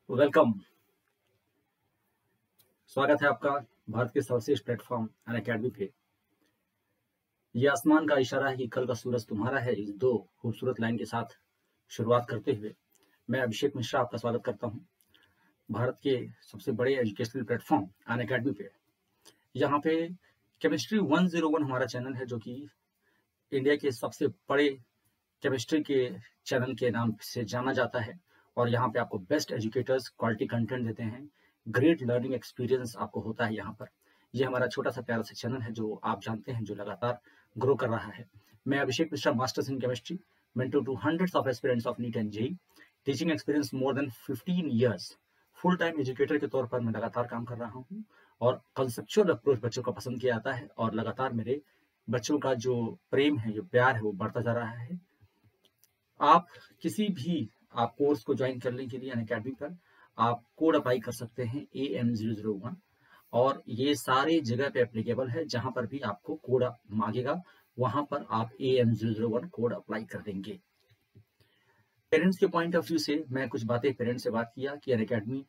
Welcome. स्वागत है आपका भारत के सर्वश्रेष्ठ प्लेटफॉर्म अनअकैडमी पे। ये आसमान का इशारा है कि कल का सूरज तुम्हारा है। इस दो खूबसूरत लाइन के साथ शुरुआत करते हुए मैं अभिषेक मिश्रा आपका स्वागत करता हूँ भारत के सबसे बड़े एजुकेशनल प्लेटफॉर्म अनअकैडमी पे। यहाँ पे केमिस्ट्री 101 हमारा चैनल है, जो कि इंडिया के सबसे बड़े केमिस्ट्री के चैनल के नाम से जाना जाता है। और यहाँ पे आपको बेस्ट एजुकेटर्स क्वालिटी कंटेंट देते हैं, ग्रेट लर्निंग एक्सपीरियंस आपको होता है यहाँ पर। ये हमारा छोटा सा प्यारा सा चैनल है जो आप जानते हैं, जो लगातार ग्रो कर रहा है। मैं Abhishek Mishra, masters in chemistry, mentor to hundreds of aspirants of NEET and JEE, teaching experience more than 15 years, full time educator के तौर पर मैं लगातार काम कर रहा हूँ। और कंसेप्चुअल अप्रोच बच्चों का पसंद किया जाता है और लगातार मेरे बच्चों का जो प्रेम है, जो प्यार है, वो बढ़ता जा रहा है। आप किसी भी आप कोर्स को ज्वाइन करने के लिए अनअकैडमी पर आप कोड अप्लाई कर सकते हैं AM001, और ये सारे जगह पे एप्लीकेबल है। जहां पर भी आपको कोड मांगेगा वहां पर आप AM001 कोड अप्लाई कर देंगे। पेरेंट्स के पॉइंट ऑफ व्यू से मैं कुछ बातें पेरेंट्स से बात किया कि अनअकैडमी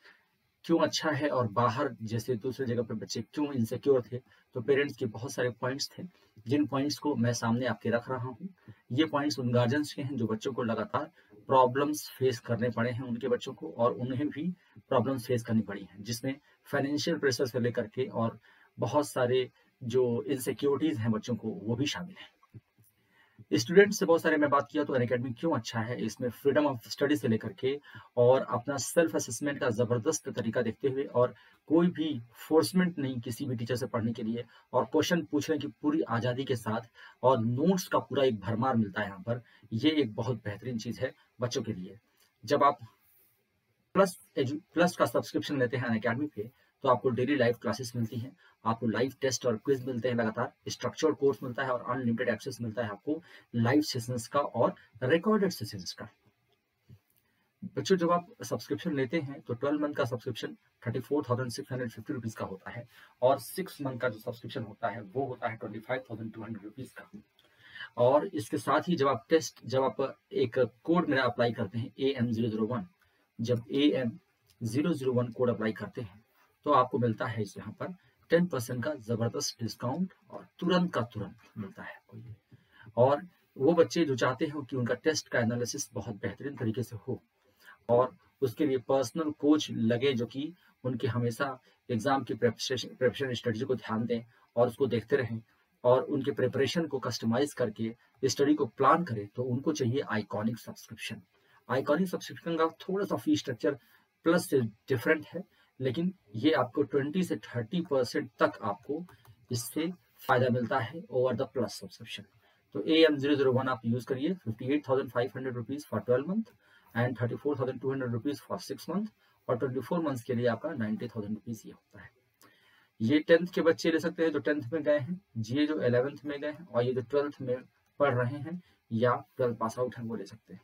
क्यों अच्छा है और बाहर जैसे दूसरे जगह पे बच्चे क्यों इनसिक्योर थे। तो पेरेंट्स के बहुत सारे पॉइंट्स थे, जिन पॉइंट्स को मैं सामने आपके रख रहा हूँ। ये पॉइंट्स उन गार्जियंस के हैं जो बच्चों को लगातार प्रॉब्लम्स फेस करने पड़े हैं, उनके बच्चों को, और उन्हें भी प्रॉब्लम्स फेस करनी पड़ी हैं, जिसमें फाइनेंशियल प्रेशर से लेकर के और बहुत सारे जो इनसिक्योरिटीज हैं बच्चों को, वो भी शामिल है। स्टूडेंट से बहुत सारे मैं बात किया तो अनअकैडमी क्यों अच्छा है। इसमें फ्रीडम ऑफ स्टडी से लेकर के और अपना सेल्फ असेसमेंट का जबरदस्त तरीका देखते हुए, और कोई भी फोर्समेंट नहीं किसी भी टीचर से पढ़ने के लिए, और क्वेश्चन पूछने की पूरी आज़ादी के साथ, और नोट्स का पूरा एक भरमार मिलता है यहाँ पर। ये एक बहुत बेहतरीन चीज़ है बच्चों के लिए। जब आप प्लस का सब्सक्रिप्शन लेते हैं अनअकैडमी पे, तो आपको डेली लाइव क्लासेस मिलती हैं, आपको लाइव टेस्ट और क्विज मिलते हैं, लगातार स्ट्रक्चर्ड कोर्स मिलता है, और अनलिमिटेड एक्सेस मिलता है आपको लाइव सेशंस का और रिकॉर्डेड सेशंस का। बच्चों, जब आप सब्सक्रिप्शन लेते हैं तो 12 मंथ का सब्सक्रिप्शन 34,650 रुपीज का होता है, और 6 मंथ का जो सब्सक्रिप्शन होता है वो होता है 25,200 रुपीज का। और इसके साथ ही जब आप एक कोड मेरा अप्लाई करते हैं AM001, जब AM001 कोड अप्लाई करते हैं तो आपको मिलता है इस यहाँ पर 10% का जबरदस्त डिस्काउंट, और तुरंत का तुरंत मिलता है आपको ये। और वो बच्चे जो चाहते हो कि उनका टेस्ट का एनालिसिस बहुत बेहतरीन तरीके से हो, और उसके लिए पर्सनल कोच लगे जो कि उनके हमेशा एग्जाम की प्रिपरेशन स्ट्रेटजी को ध्यान दें और उसको देखते रहें, और उनके प्रिपरेशन को कस्टमाइज करके स्टडी को प्लान करें, तो उनको चाहिए आइकॉनिक सब्सक्रिप्शन। आइकॉनिक सब्सक्रिप्शन का थोड़ा सा फी स्ट्रक्चर प्लस से डिफरेंट है, लेकिन ये आपको 20 से 30% तक आपको इससे फायदा मिलता है ओवर द प्लस सब्सक्रिप्शन। तो AM001 आप यूज करिए, 58,500 rupees for 12 month and 34,200 rupees for 6 month, और 24 मंथ्स के लिए आपका 90,000 रुपीज ये होता है। ये 10th के बच्चे ले सकते हैं जो 10th में गए हैं, ये जो 11th में गए हैं, और ये जो 12th में पढ़ रहे हैं या 12 पास आउट हैं, वो ले सकते हैं।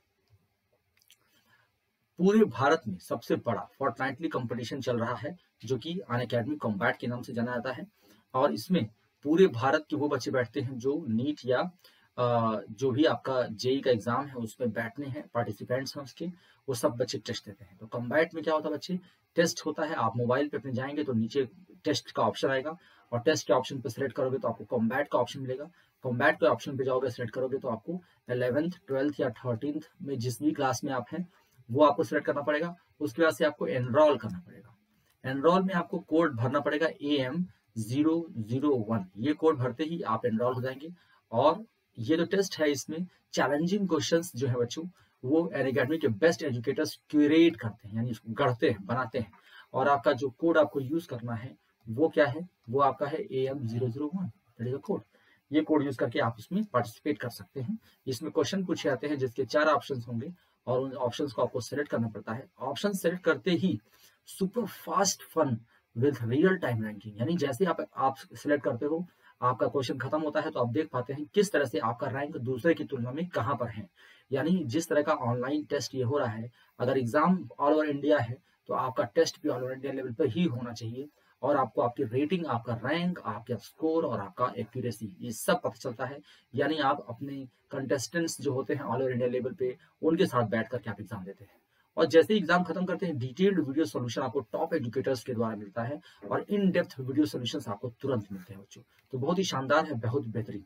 पूरे भारत में सबसे बड़ा फोर्टनाइटली कंपटीशन चल रहा है, जो कि अनअकैडमी कॉम्बैट के नाम से जाना जाता है। और इसमें पूरे भारत के वो बच्चे बैठते हैं जो नीट या जो भी आपका जेई का एग्जाम है उसमें बैठने हैं, पार्टिसिपेंट्स हैं उसके, वो सब बच्चे टेस्ट देते हैं। तो कॉम्बैट में क्या होता है बच्चे, टेस्ट होता है, आप मोबाइल पे अपने जाएंगे तो नीचे टेस्ट का ऑप्शन आएगा, और टेस्ट के ऑप्शन पे सिलेक्ट करोगे तो आपको कॉम्बैट का ऑप्शन मिलेगा। कॉम्बैट के ऑप्शन पे जाओगे, सिलेक्ट करोगे तो आपको 11th 12th या 13th में जिस भी क्लास में आप हैं वो आपको सिलेक्ट करना पड़ेगा। उसके बाद से आपको एनरोल करना पड़ेगा। एनरोल में आपको कोड भरना पड़ेगा AM001। ये कोड भरते ही आप एनरोल हो जाएंगे। और ये जो टेस्ट है इसमें चैलेंजिंग क्वेश्चंस जो है बच्चों, वो अनअकैडमी के बेस्ट एजुकेटर्स क्यूरेट करते हैं, यानी इसको गढ़ते हैं, बनाते हैं। और आपका जो कोड आपको यूज करना है वो क्या है, वो आपका है AM001, that is a code. ये कोड यूज करके आप इसमें पार्टिसिपेट कर सकते हैं। इसमें क्वेश्चन पूछे जाते हैं जिसके 4 ऑप्शन होंगे, और उन ऑप्शंस को आपको सेलेक्ट करना पड़ता है। ऑप्शन सेलेक्ट करते ही super fast fun with real time ranking, यानी जैसे आप सिलेक्ट करते हो, आपका क्वेश्चन खत्म होता है तो आप देख पाते हैं किस तरह से आपका रैंक दूसरे की तुलना में कहाँ पर है। यानी जिस तरह का ऑनलाइन टेस्ट ये हो रहा है, अगर एग्जाम ऑल ओवर इंडिया है तो आपका टेस्ट भी ऑल ओवर इंडिया लेवल पर ही होना चाहिए, और आपको आपकी रेटिंग, आपका रैंक, आपका स्कोर और आपका एक्यूरेसी, ये सब पता चलता है। यानी आप अपने कंटेस्टेंट्स जो होते हैं ऑल ओवर इंडिया लेवल पे, उनके साथ बैठ करके आप एग्जाम देते हैं, और जैसे ही एग्जाम खत्म करते हैं डिटेल्ड वीडियो सोल्यूशन आपको टॉप एजुकेटर्स के द्वारा मिलता है और इन डेप्थ वीडियो सोल्यूशंस आपको तुरंत मिलते हैं बच्चों। तो बहुत ही शानदार है, बहुत बेहतरीन।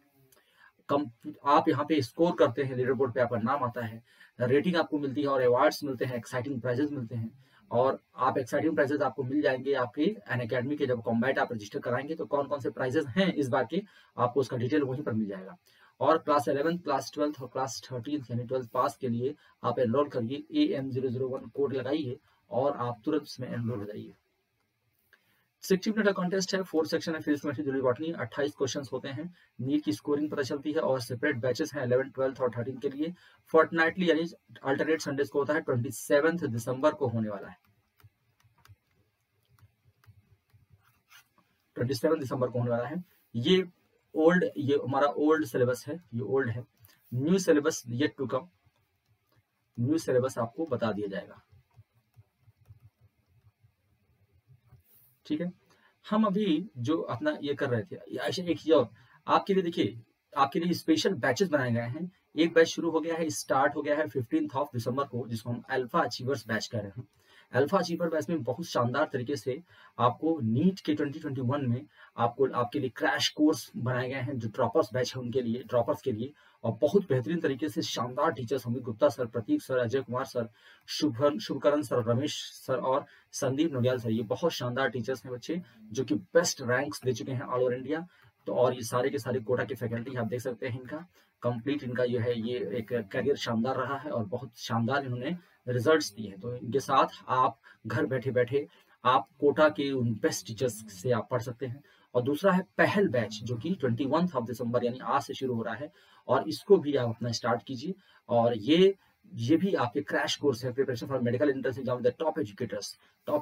कम आप यहाँ पे स्कोर करते हैं, लीडर बोर्ड पे आपका नाम आता है, रेटिंग आपको मिलती है और अवार्ड्स मिलते हैं, एक्साइटिंग प्राइजेस मिलते हैं। और आप एक्साइटिंग प्राइजेस आपको मिल जाएंगे आपके अनअकैडमी के, जब कॉम्बैट आप रजिस्टर कराएंगे तो कौन कौन से प्राइजेस हैं इस बार के, आपको उसका डिटेल वहीं पर मिल जाएगा। और क्लास 11, क्लास 12 और क्लास 13 यानी 12 पास के लिए आप एनरोल करिए, AM001 कोड लगाइए और आप तुरंत इसमें एनरोल हो जाइए। 60 मिनट का कॉन्टेस्ट है, 4 सेक्शन है, physics chemistry zoology botany, 28 questions होते हैं। नीट की स्कोरिंग पता चलती है और सेपरेट बैचेस हैं 11, 12 और 13 के लिए। फोर्टनाइटली यानी अल्टरनेट संडेज को होता है, 27 दिसंबर को होने वाला है। 27 दिसंबर को होने वाला है। ये हमारा ओल्ड सिलेबस है, ये ओल्ड है। New syllabus yet to come, new syllabus आपको बता दिया जाएगा। ठीक है, हम अभी जो अपना ये कर रहे थे, एक चीज और आपके लिए देखिए, आपके लिए स्पेशल बैचेस बनाए गए हैं। एक बैच शुरू हो गया है, स्टार्ट हो गया है 15 दिसंबर को, जिसको हम अल्फा अचीवर्स बैच कह रहे हैं। अल्फा अचीवर बैच में बहुत शानदार तरीके से आपको नीट के 2021 में आपको आपके लिए क्रैश कोर्स बनाए गए हैं, जो ड्रॉपर्स बैच है उनके लिए, ड्रॉपर्स के लिए। और बहुत बेहतरीन तरीके से शानदार टीचर्स होंगे, Gupta sir, Prateek sir, Ajay Kumar sir, Shubhkaran sir, Ramesh sir और संदीप नोडियाल सर। ये बहुत शानदार टीचर्स हैं बच्चे, जो कि बेस्ट रैंक्स दे चुके हैं ऑल ओवर इंडिया। तो और ये सारे के सारे कोटा की फैकल्टी आप देख सकते हैं, इनका कंप्लीट इनका जो है ये एक करियर शानदार रहा है और बहुत शानदार इन्होंने रिजल्ट्स दिए हैं। तो इनके साथ आप घर बैठे बैठे आप कोटा के उन बेस्ट टीचर्स से आप पढ़ सकते हैं। और दूसरा है पहल बैच, जो कि 21 दिसंबर यानी आज से शुरू हो रहा है, और इसको भी आप अपना स्टार्ट कीजिए। और ये भी आपके क्रैश कोर्स है, preparation for medical entrance exam, the top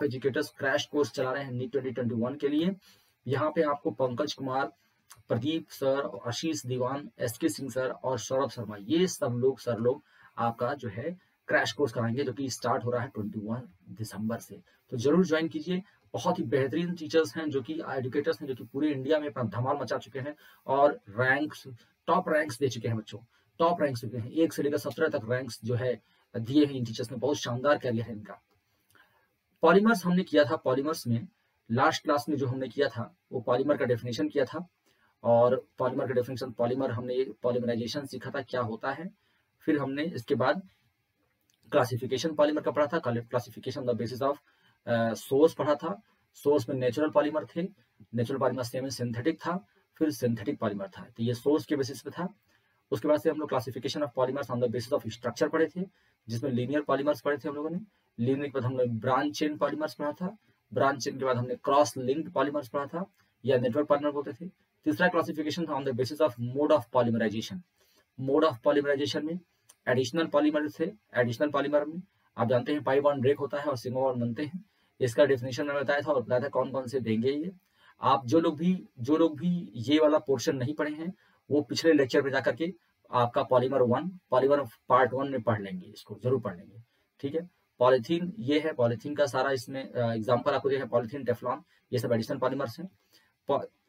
educators crash course चला रहे हैं नीट 2021 के लिए। यहाँ पे आपको पंकज कुमार, प्रदीप सर, आशीष दीवान, SK सिंह सर और सौरभ शर्मा, ये सब लोग सर लोग आपका जो है क्रैश कोर्स कराएंगे, जो कि स्टार्ट हो रहा है 21 दिसंबर से। तो जरूर ज्वाइन कीजिए। बहुत ही बेहतरीन टीचर्स हैं, जो कि एजुकेटर्स हैं, जो कि पूरे इंडिया में अपना धमाल मचा चुके हैं और टॉप रैंक्स दे चुके हैं बच्चों, टॉप रैंक्स चुके हैं, 1 से लेकर 17 तक रैंक्स जो है दिए हैं इन टीचर्स ने। बहुत शानदार कैरियर है इनका। पॉलीमर्स हमने किया था, पॉलीमर्स में लास्ट क्लास में जो हमने किया था वो पॉलीमर का डेफिनेशन किया था। और पॉलीमर का डेफिनेशन, पॉलीमर हमने पॉलीमराइजेशन सीखा था क्या होता है। फिर हमने इसके बाद क्लासिफिकेशन पॉलीमर का पढ़ा था, classification the basis of source पढ़ा था। सोर्स में नेचुरल पॉलीमर थे, नेचुरल पॉलीमर से सिंथेटिक था, फिर सिंथेटिक पॉलीमर था। तो ये सोर्स के बेसिस पे था। उसके बाद से हम लोग classification of polymers on the basis of structure पढ़े थे, जिसमें लीनियर पॉलीमर्स पढ़े थे हम लोगों ने। लीनियर के बाद हमने ब्रांच चेन पॉलीमर्स पढ़ा था। ब्रांच चेन के बाद हमने क्रॉस लिंक्ड पॉलीमर्स पढ़ा था, या नेटवर्क पॉलीमर बोलते थे। तीसरा क्लासिफिकेशन था on the basis of mode of polymerization. Mode of polymerization में एडिशनल पॉलीमर थे। एडिशनल पॉलीमर में आप जानते हैं पाई बॉन्ड ब्रेक होता है और सिग्मा बॉन्ड बनते हैं। इसका डेफिनेशन मैंने बताया था और बताया था कौन कौन से देंगे ये। आप जो लोग भी ये वाला पोर्शन नहीं पढ़े हैं, वो पिछले लेक्चर में जाकर के आपका पॉलीमर पार्ट 1 में पढ़ लेंगे, इसको जरूर पढ़ लेंगे। ठीक है, पॉलीथीन ये है, पॉलीथीन का सारा इसमें एग्जाम्पल आपको दिया है, पॉलीथीन, टेफ्लॉन, ये सब एडिशनल पॉलीमर्स हैं।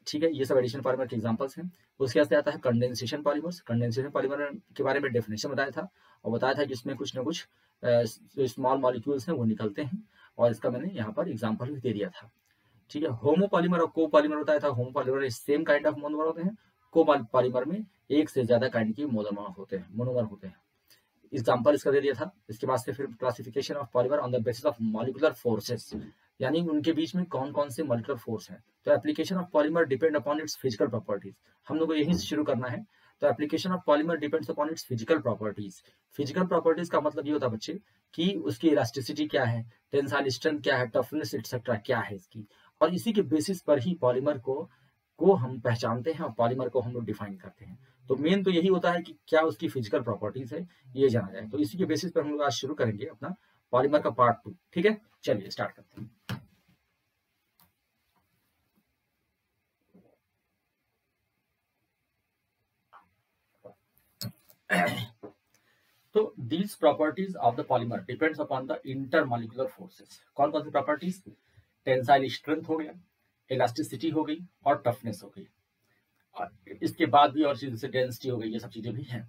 ठीक है, ये सब एडिशनल पॉलीमर के एग्जांपल्स हैं। उसके बाद आता है कंडेंसेशन पॉलीमर्स। कंडेंसेशन पॉलीमर के बारे में डेफिनेशन बताया था और बताया था कि इसमें कुछ ना कुछ स्मॉल मॉलिक्यूल्स हैं वो निकलते हैं, और इसका मैंने यहाँ पर एग्जांपल भी दे दिया था। ठीक है, होमोपॉलीमर और कोपॉलीमर बताया था। Homopolymer same kind of monomer होते हैं, कोपॉलीमर में एक से ज्यादा काइंड के मोनोमर होते हैं। एग्जाम्पल इसका दे दिया था। इसके बाद से फिर classification of polymer on the basis of molecular forces, यानी उनके बीच में कौन कौन से मॉलिक्यूलर फोर्स हैं। तो application of polymer depend upon its physical properties, हम लोग को यहीं से शुरू करना है। तो application of polymer depends upon its physical properties. Physical properties का मतलब ये होता है बच्चे कि उसकी इलास्टिसिटी क्या है, टेंसाइल स्ट्रेंथ क्या है, टफनेस एक्सेट्रा क्या है इसकी, और इसी के बेसिस पर ही पॉलीमर को हम पहचानते हैं और पॉलीमर को हम लोग डिफाइन करते हैं। तो मेन तो यही होता है कि क्या उसकी फिजिकल प्रॉपर्टीज है, ये जाना जाए। तो इसी के बेसिस पर हम लोग आज शुरू करेंगे अपना पॉलीमर का पार्ट 2। ठीक है, चलिए स्टार्ट करते हैं। तो these properties of the polymer depends upon the intermolecular forces। कौन कौन सी प्रॉपर्टीज? टेंसाइल स्ट्रेंथ हो गया, इलास्टिसिटी हो गई और टफनेस हो गई, और इसके बाद भी और चीज जैसे डेंसिटी हो गई, ये सब चीजें भी हैं।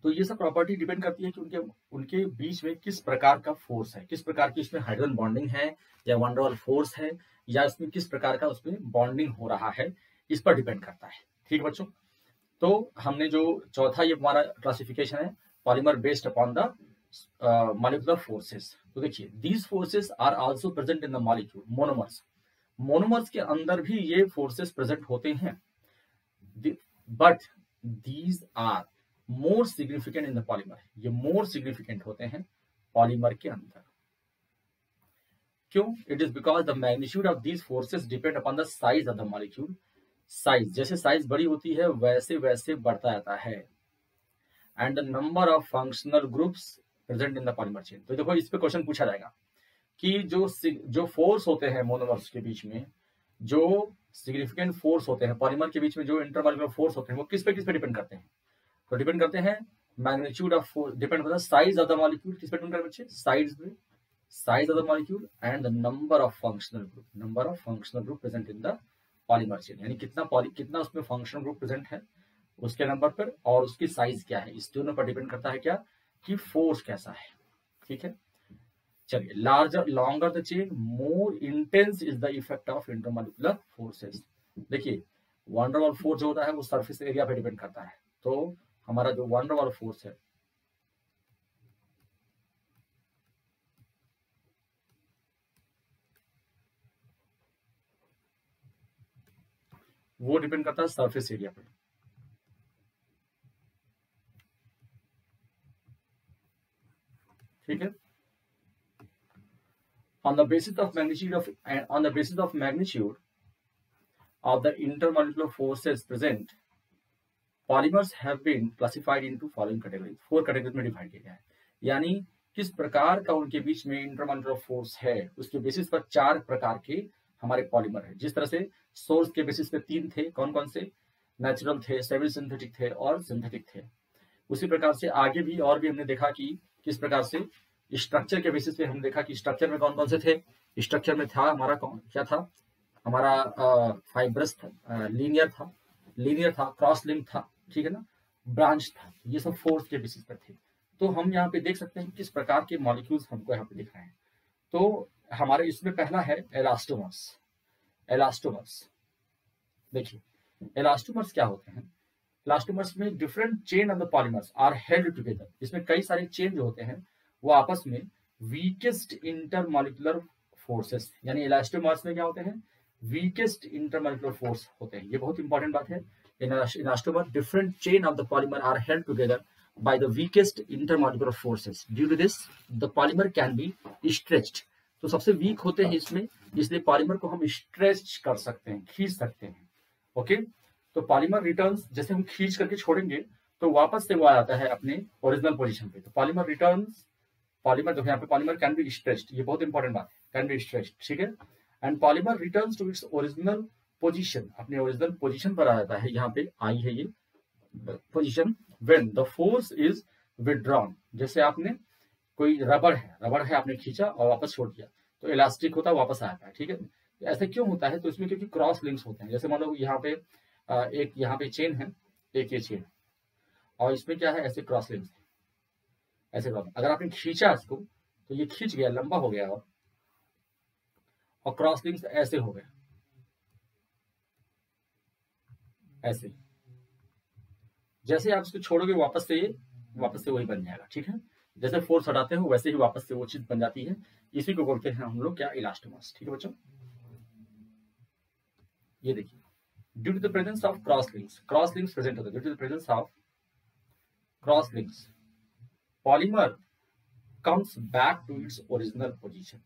तो ये सब प्रॉपर्टी डिपेंड करती है कि उनके उनके बीच में किस प्रकार का फोर्स है, किस प्रकार की उसमें हाइड्रोजन बॉन्डिंग है या वन वाल फोर्स है, या उसमें किस प्रकार का उसमें बॉन्डिंग हो रहा है, इस पर डिपेंड करता है। ठीक बच्चों, तो हमने जो चौथा ये हमारा क्लासिफिकेशन है polymer based upon the molecular forces. तो देखिए these forces are also present in the molecule monomers. Monomers के अंदर भी ये फोर्सेस प्रेजेंट होते हैं, but these are more significant in the polymer. ये मोर सिग्निफिकेंट होते हैं पॉलीमर के अंदर। क्यों? It is because the magnitude of these forces depend upon the size of the molecule. Size, जैसे साइज बड़ी होती है वैसे वैसे बढ़ता जाता है। And the number of functional groups present in the polymer chain. तो देखो इस पे क्वेश्चन पूछा जाएगा कि जो फोर्स होते हैं मोनोमर्स के बीच में, जो सिग्निफिकेंट फोर्स होते हैं पॉलीमर के बीच में, जो इंटरमॉलिक्यूलर फोर्स होते हैं वो किस पे डिपेंड करते हैं? तो डिपेंड करते हैं मैग्नीट्यूड ऑफ फोर्स, डिपेंड करता है साइज ऑफ द मॉलिक्यूल। किस पे डिपेंड करते हैं बच्चे? Size of the molecule and the number of functional group present in the polymer chain. यानी कितना उसमें फंक्शनल ग्रुप प्रेजेंट है उसके नंबर पर, और उसकी साइज क्या है, इस दोनों पर डिपेंड करता है क्या कि फोर्स कैसा है। ठीक है, चलिए longer the chain more intense is the effect of intermolecular forces. देखिए वन वाल फोर्स जो होता है वो सरफेस एरिया पे डिपेंड करता है। तो हमारा जो वन वाल फोर्स है वो डिपेंड करता है सरफेस एरिया पे। ठीक है, on the basis of magnitude of the intermolecular forces present, polymers have been classified into following categories। 4 categories में डिवाइड किया गया है। यानी किस प्रकार का उनके बीच में इंटरमॉलिक्यूलर फोर्स है उसके बेसिस पर 4 प्रकार के हमारे पॉलीमर है। जिस तरह से सोर्स के बेसिस पे 3 थे, कौन कौन से? नेचुरल थे, सेमी सिंथेटिक थे और सिंथेटिक थे। उसी प्रकार से आगे भी और भी हमने देखा कि किस प्रकार से स्ट्रक्चर के बेसिस पे हम देखा कि स्ट्रक्चर में कौन कौन से थे। स्ट्रक्चर में था हमारा क्या था? हमारा फाइब्रस था, लीनियर था, क्रॉस लिंक था, ठीक है ना, ब्रांच था। ये सब फोर्स के बेसिस पर थे। तो हम यहाँ पे देख सकते हैं किस प्रकार के मॉलिक्यूल्स हमको यहाँ पे दिख रहे हैं। तो हमारे इसमें पहला है एलास्टोमर्स। देखिए एलास्टोमर्स क्या होते हैं? इलास्टोमर्स में different chain of the polymers are held together. इसमें कई सारे चेन जो होते हैं वो आपस में वीकेस्ट इंटरमॉलिक्यूलर फोर्सेस, यानी इलास्टोमर्स में क्या होते हैं? वीकेस्ट इंटरमॉलिक्यूलर फोर्स होते हैं। ये बहुत इंपॉर्टेंट बात है। In elastomer different chain of the polymer are held together by the weakest intermolecular forces. Due to this the polymer can be stretched. तो सबसे वीक होते हैं इसमें, इसलिए पॉलीमर को हम स्ट्रेच कर सकते हैं, खींच सकते हैं। ओके, तो पॉलीमर रिटर्न्स, जैसे हम खींच करके छोड़ेंगे तो वापस से वो आ जाता है अपने ओरिजिनल पोजीशन पे। तो पॉलीमर जो यहाँ पे पॉलीमर कैन बी स्ट्रेच्ड, ये बहुत इंपॉर्टेंट बात है, कैन बी स्ट्रेच्ड। ठीक है, and polymer returns to its original position, अपने ओरिजिनल पोजीशन पर आ जाता है। यहाँ पे आई है ये position when the force is withdrawn. जैसे आपने कोई रबड़ है आपने खींचा और वापस छोड़ दिया तो इलास्टिक होता है, वापस आ जाता है। ठीक है, ऐसा क्यों होता है? तो इसमें क्योंकि क्रॉस लिंक्स होते हैं। जैसे मान लो यहाँ पे एक यहाँ पे चेन है, एक ये चेन, और इसमें क्या है? ऐसे क्रॉस लिंक्स है, ऐसे क्रॉस। अगर आपने खींचा इसको तो ये खींच गया, लंबा हो गया, और क्रॉस लिंक्स ऐसे हो गए, ऐसे। जैसे आप इसको छोड़ोगे वापस से वही बन जाएगा। ठीक है, जैसे फोर्स हटाते हो वैसे ही वापस से वो चीज बन जाती है। इसी को बोलते हैं हम लोग क्या? इलास्टोमर्स। ठीक है बच्चों, ये देखिए due to the presence of cross links present होते हैं। due to the presence of cross links, polymer comes back to its original position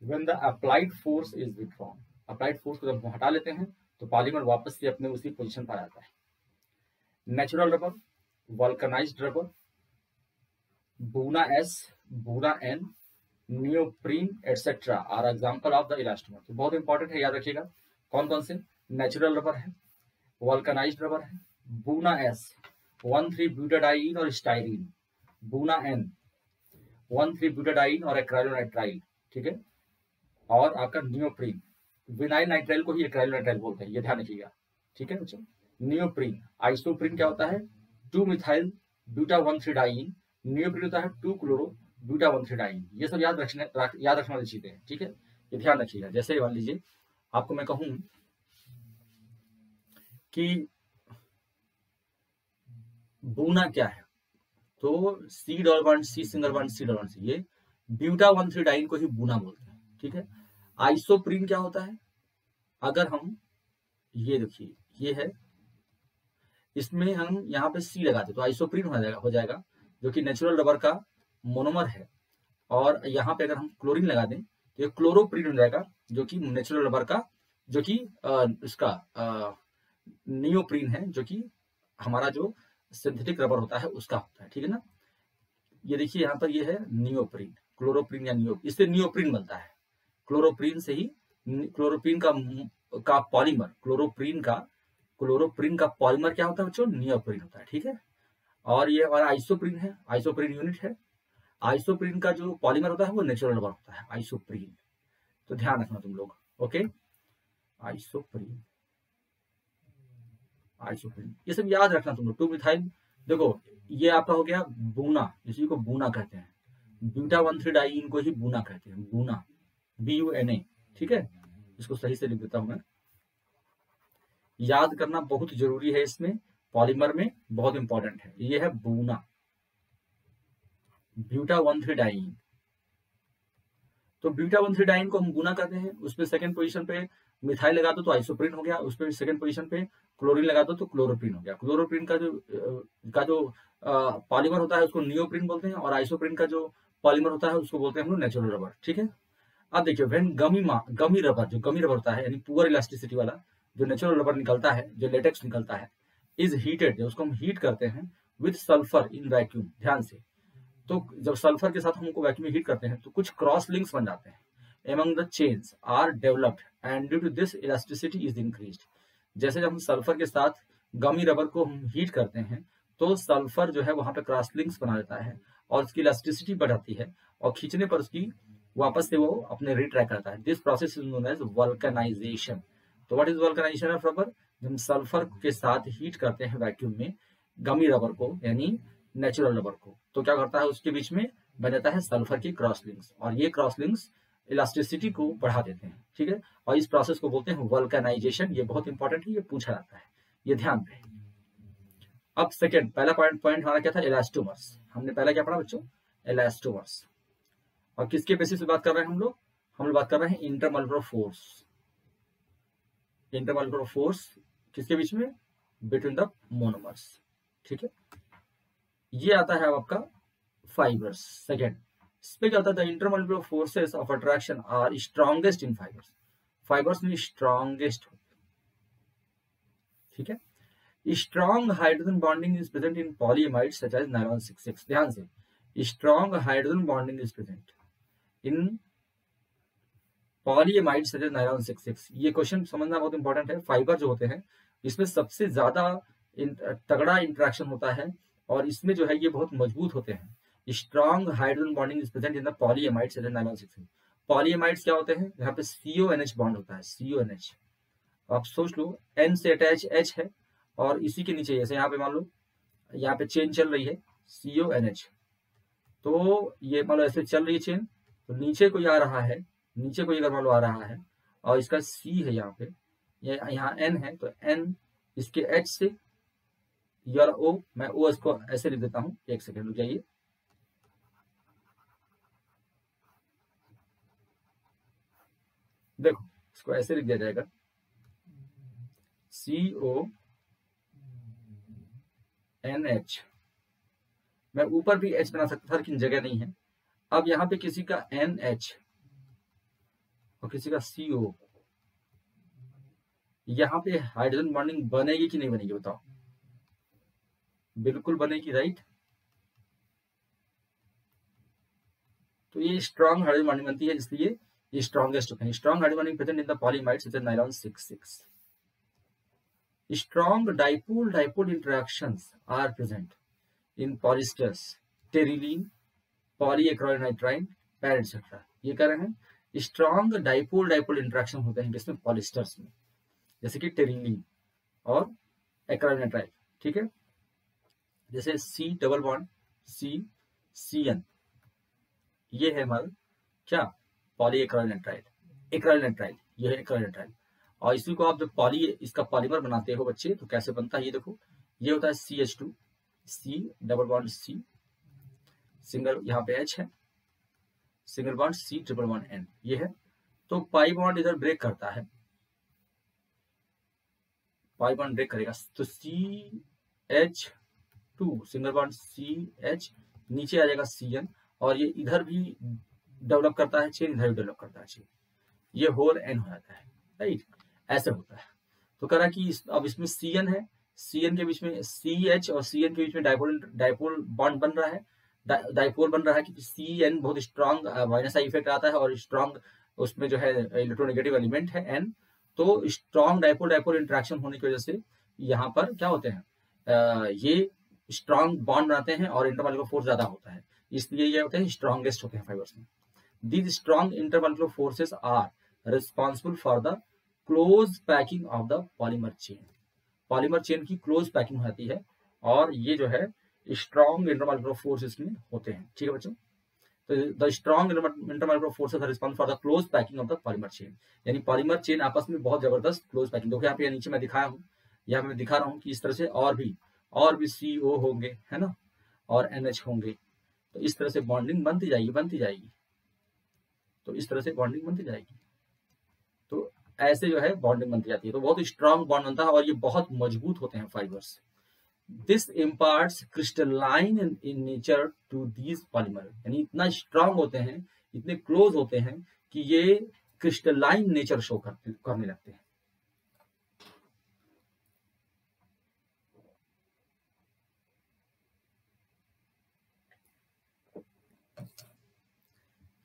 when the applied force is withdrawn। applied force को जब हम हटा लेते हैं तो पॉलीमर वापस से अपने उसी पोजीशन पर आ जाता है। Natural rubber, vulcanized rubber, buna S, buna N, neoprene etcetera are example of the elastomer. तो बहुत इंपॉर्टेंट है, याद रखिएगा कौन कौन से? नेचुरल रबर है, वल्कनाइज्ड रबर है, बूना S 1,3-ब्यूटाडाइन और स्टाइरीन, बूना N 1,3-ब्यूटाडाइन और एक्राइलोनाइट्राइल। ठीक है, और आपका नियोप्रीन, विनाइल नाइट्राइल को ही एक्राइलोनाइट्राइल बोलते हैं, ये ध्यान रखिएगा। ठीक है बच्चों, नियोप्रीन। आइसोप्रीन क्या होता है? 2 मिथाइल ब्यूटा 1,3 डाइन, नियोप्रीन होता है 2 क्लोरो ब्यूटा 1,3 डाइन। ये सब याद रखने वाली चीजें हैं, ठीक है, ये ध्यान रखिएगा। जैसे मान लीजिए आपको मैं कहूं कि बूना क्या है, तो C double bond C single bond C double bond C, ये ब्यूटा 1,3 डाइन को ही बूना बोलते हैं, ठीक है। आइसोप्रीन क्या होता है, अगर हम ये देखिए ये है, इसमें हम यहाँ पे सी लगाते तो आइसोप्रीन हो जाएगा जो कि नेचुरल रबर का मोनोमर है, और यहाँ पे अगर हम क्लोरीन लगा दें तो ये क्लोरोप्रीन हो जाएगा जो कि नेचुरल रबर का, जो कि इसका नियोप्रीन है, जो कि हमारा जो सिंथेटिक रबर होता है उसका होता है, ठीक है ना। ये देखिए यहाँ पर ये है नियोप्रीन, क्लोरोप्रीन या इससे नियोप्रीन बनता है, क्लोरोप्रीन से ही, क्लोरोप्रीन का पॉलीमर, क्लोरोप्रीन का पॉलीमर क्या होता है बच्चों, नियोप्रीन होता है, ठीक है। और ये हमारा आइसोप्रीन है, आइसोप्रीन यूनिट है। आइसोप्रीन का जो पॉलीमर होता है वो नेचुरल रबर होता है, आइसोप्रीन। तो ध्यान रखना तुम लोग, ओके। आइसोप्रीन, आइसोप्रीन, ये सब याद रखना तुम लोग। 2 मिथाइल, देखो ये आपका हो गया बूना, इसी को बूना कहते हैं, ब्यूटा 1,3 डाइन को ही बूना कहते हैं, बूना, BUNA, ठीक है। इसको सही से लिख देता हूं मैं, याद करना बहुत जरूरी है, इसमें पॉलीमर में बहुत इंपॉर्टेंट है। ये है बूना, ब्यूटा 1,3 डाइन। तो ब्यूटा 1,3 डाइन को हम बूना कहते हैं, उसपे सेकंड पोजीशन पे मिथाइल लगा दो तो आइसोप्रीन हो गया, उसपे सेकंड पोजीशन पे क्लोरीन लगा दो तो क्लोरोप्रीन हो गया। क्लोरोप्रीन का जो पॉलीमर होता है उसको नियोप्रीन बोलते हैं, और आइसोप्रीन का जो पॉलीमर होता है उसको बोलते हैं हम लोग नेचुरल रबर, ठीक है। अब देखिए व्हेन गमी रबर, जो गमी रबर होता है यानी पुअर इलास्टिसिटी वाला जो नेचुरल रबर निकलता है, जो लेटेक्स निकलता है, इज हीटेड, जो उसको हम हीट करते हैं विथ सल्फर इन वैक्यूम, ध्यान से। तो जब सल्फर के साथ हमको वैक्यूम में हीट करते हैं तो कुछ क्रॉस लिंक्स बन जाते हैं among the chains are developed and due to this elasticity is increased। जैसे जब हम सल्फर के साथ गमी रबर को हम हीट करते हैं तो सल्फर जो है वहां पे क्रॉस लिंक्स बना देता है और उसकी इलास्टिसिटी बढ़ाती है, और खींचने पर उसकी वापस से वो अपने रिट्रैक्ट करता है। This process is known as vulcanisation. तो what is vulcanisation of rubber, जब हम सल्फर के साथ हीट करते हैं वैक्यूम में गमी रबर को यानी नेचुरल रबर को, तो क्या करता है उसके बीच में बन जाता है सल्फर की क्रॉस लिंक्स, और ये क्रॉस लिंक्स इलास्टिसिटी को बढ़ा देते हैं, ठीक है। और इस प्रोसेस को बोलते हैं वल्कनाइजेशन। ये बहुत इंपॉर्टेंट है, ये पूछा जाता है, ये ध्यान रहे। अब सेकंड, पहला पॉइंट हमारा क्या था, इलास्टोमर्स। हमने पहला क्या पढ़ा बच्चों, इलास्टोमर्स। और किसके बेसिस पे बात कर रहे हैं हम लोग बात कर रहे हैं इंटरमॉलिक्यूलर फोर्स। इंटरमॉलिक्यूलर फोर्स किसके बीच में, बिटवीन द मोनोमर्स, ठीक है। ये आता है आपका फाइबर्स। सेकेंड, इसमें क्या होता है, the intermolecular forces of attraction are strongest in fibres. Fibres में स्ट्रॉन्गेस्ट, ठीक है। Strong hydrogen bonding is present in polyamides such as nylon 66। ध्यान से, strong hydrogen bonding is present in polyamides such as nylon 66। ये question समझना बहुत important है। Fibre जो होते हैं इसमें सबसे ज्यादा तगड़ा इंटरेक्शन होता है, और इसमें जो है ये बहुत मजबूत होते हैं। Strong hydrogen bonding is present in the polyamides such as nylon 66। Polyamides क्या होते हैं, यहाँ पे CONH बॉन्ड होता है, CONH। आप सोच लो N से अटैच H है, और इसी के नीचे जैसे यहाँ पे मान लो यहाँ पे चेन चल रही है CONH, तो ये मान लो ऐसे चल रही है चेन, तो नीचे कोई आ रहा है, नीचे कोई अगर मान लो आ रहा है और इसका C है यहाँ पे, यहाँ N है, तो N इसके H से या O, मैं O इसको ऐसे लिख देता हूँ, एक सेकेंड रुक जाइए। देखो इसको ऐसे लिख दिया जाएगा CONH। मैं ऊपर भी H बना सकता था लेकिन जगह नहीं है। अब यहाँ पे किसी का NH और किसी का CO, यहाँ पे हाइड्रोजन बॉन्डिंग बनेगी कि नहीं बनेगी बताओ, बिल्कुल बनेगी, राइट। तो ये स्ट्रॉन्ग हाइड्रोजन बॉन्डिंग बनती है, इसलिए ये स्ट्रॉन्गेस्ट होते हैं। Strong hydrogen bonding present in the polyamides such as nylon 66। Strong dipole interactions are present in polyesters, Terylene, polyacrylonitrile, pair etcetera. ये कह रहे हैं स्ट्रॉन्ग डाइपोल इंटरेक्शन होते हैं जिसमें पॉलिस्टर्स में, जैसे कि टेरिलीन और एक्राइलनाइट्राइल, ठीक है। जैसे C डबल बॉन्ड CN, ये है हमारा क्या, पॉलीएक्राइलेट्राइल, एक्राइलेट्राइल, ये है एक्राइलेट्राइल। और इसी को आप जब इसका पॉलीमर बनाते हो बच्चे तो कैसे बनता है ये देखो, ये होता है CH2, C double bond C, single यहाँ पे H है, single bond C triple bond N, ये है। तो पाई बॉन्ड इधर ब्रेक करता है, पाई बॉन्ड ब्रेक करेगा तो CH2 सिंगल बॉन्ड CH, नीचे आ जाएगा CN, और ये इधर भी डेवलप करता है चेन, इधर भी डेवलप करता है चेन, ये होल N हो जाता है, राइट, ऐसे होता है। तो कह रहा कि अब इसमें CN है, CN के बीच में CH और CN के बीच में डाइपोल बॉन्ड बन रहा है, डाइपोल बन रहा है क्योंकि CN बहुत स्ट्रॉन्ग माइनस आई इफेक्ट आता है और स्ट्रॉन्ग उसमें जो है इलेक्ट्रोनेगेटिव एलिमेंट है N, तो स्ट्रॉन्ग डाइपोल इंटरेक्शन होने की वजह से यहाँ पर क्या होते हैं, ये स्ट्रॉन्ग बॉन्ड बनाते हैं और इंटरमॉलिक्यूलर फोर्स ज्यादा होता है, इसलिए ये होते हैं स्ट्रॉन्गेस्ट होते हैं फाइबर्स में। These strong intermolecular forces are responsible for the close packing of the polymer chain. Polymer chain की क्लोज पैकिंग होती है और ये जो है स्ट्रॉन्ग इंटरमॉलिक्यूलर फोर्सेस में होते हैं, ठीक है बच्चों। तो the strong intermolecular forces are responsible for the close packing of the polymer chain, यानी पॉलीमर चेन आपस में बहुत जबरदस्त क्लोज पैकिंग। देखो यहाँ पे नीचे मैं दिखाया हूँ, यहाँ मैं दिखा रहा हूँ कि इस तरह से और भी CO होंगे, है ना, और NH होंगे, तो इस तरह से बॉन्डिंग बनती जाएगी, तो इस तरह से बॉन्डिंग बनती जाएगी, तो ऐसे जो है बॉन्डिंग बनती जाती है, तो बहुत स्ट्रॉन्ग बॉन्ड बनता है और ये बहुत मजबूत होते हैं fibres. This imparts crystalline in nature to these polymer, यानी इतना स्ट्रॉन्ग होते हैं, इतने क्लोज होते हैं कि ये क्रिस्टलाइन नेचर शो करने लगते हैं।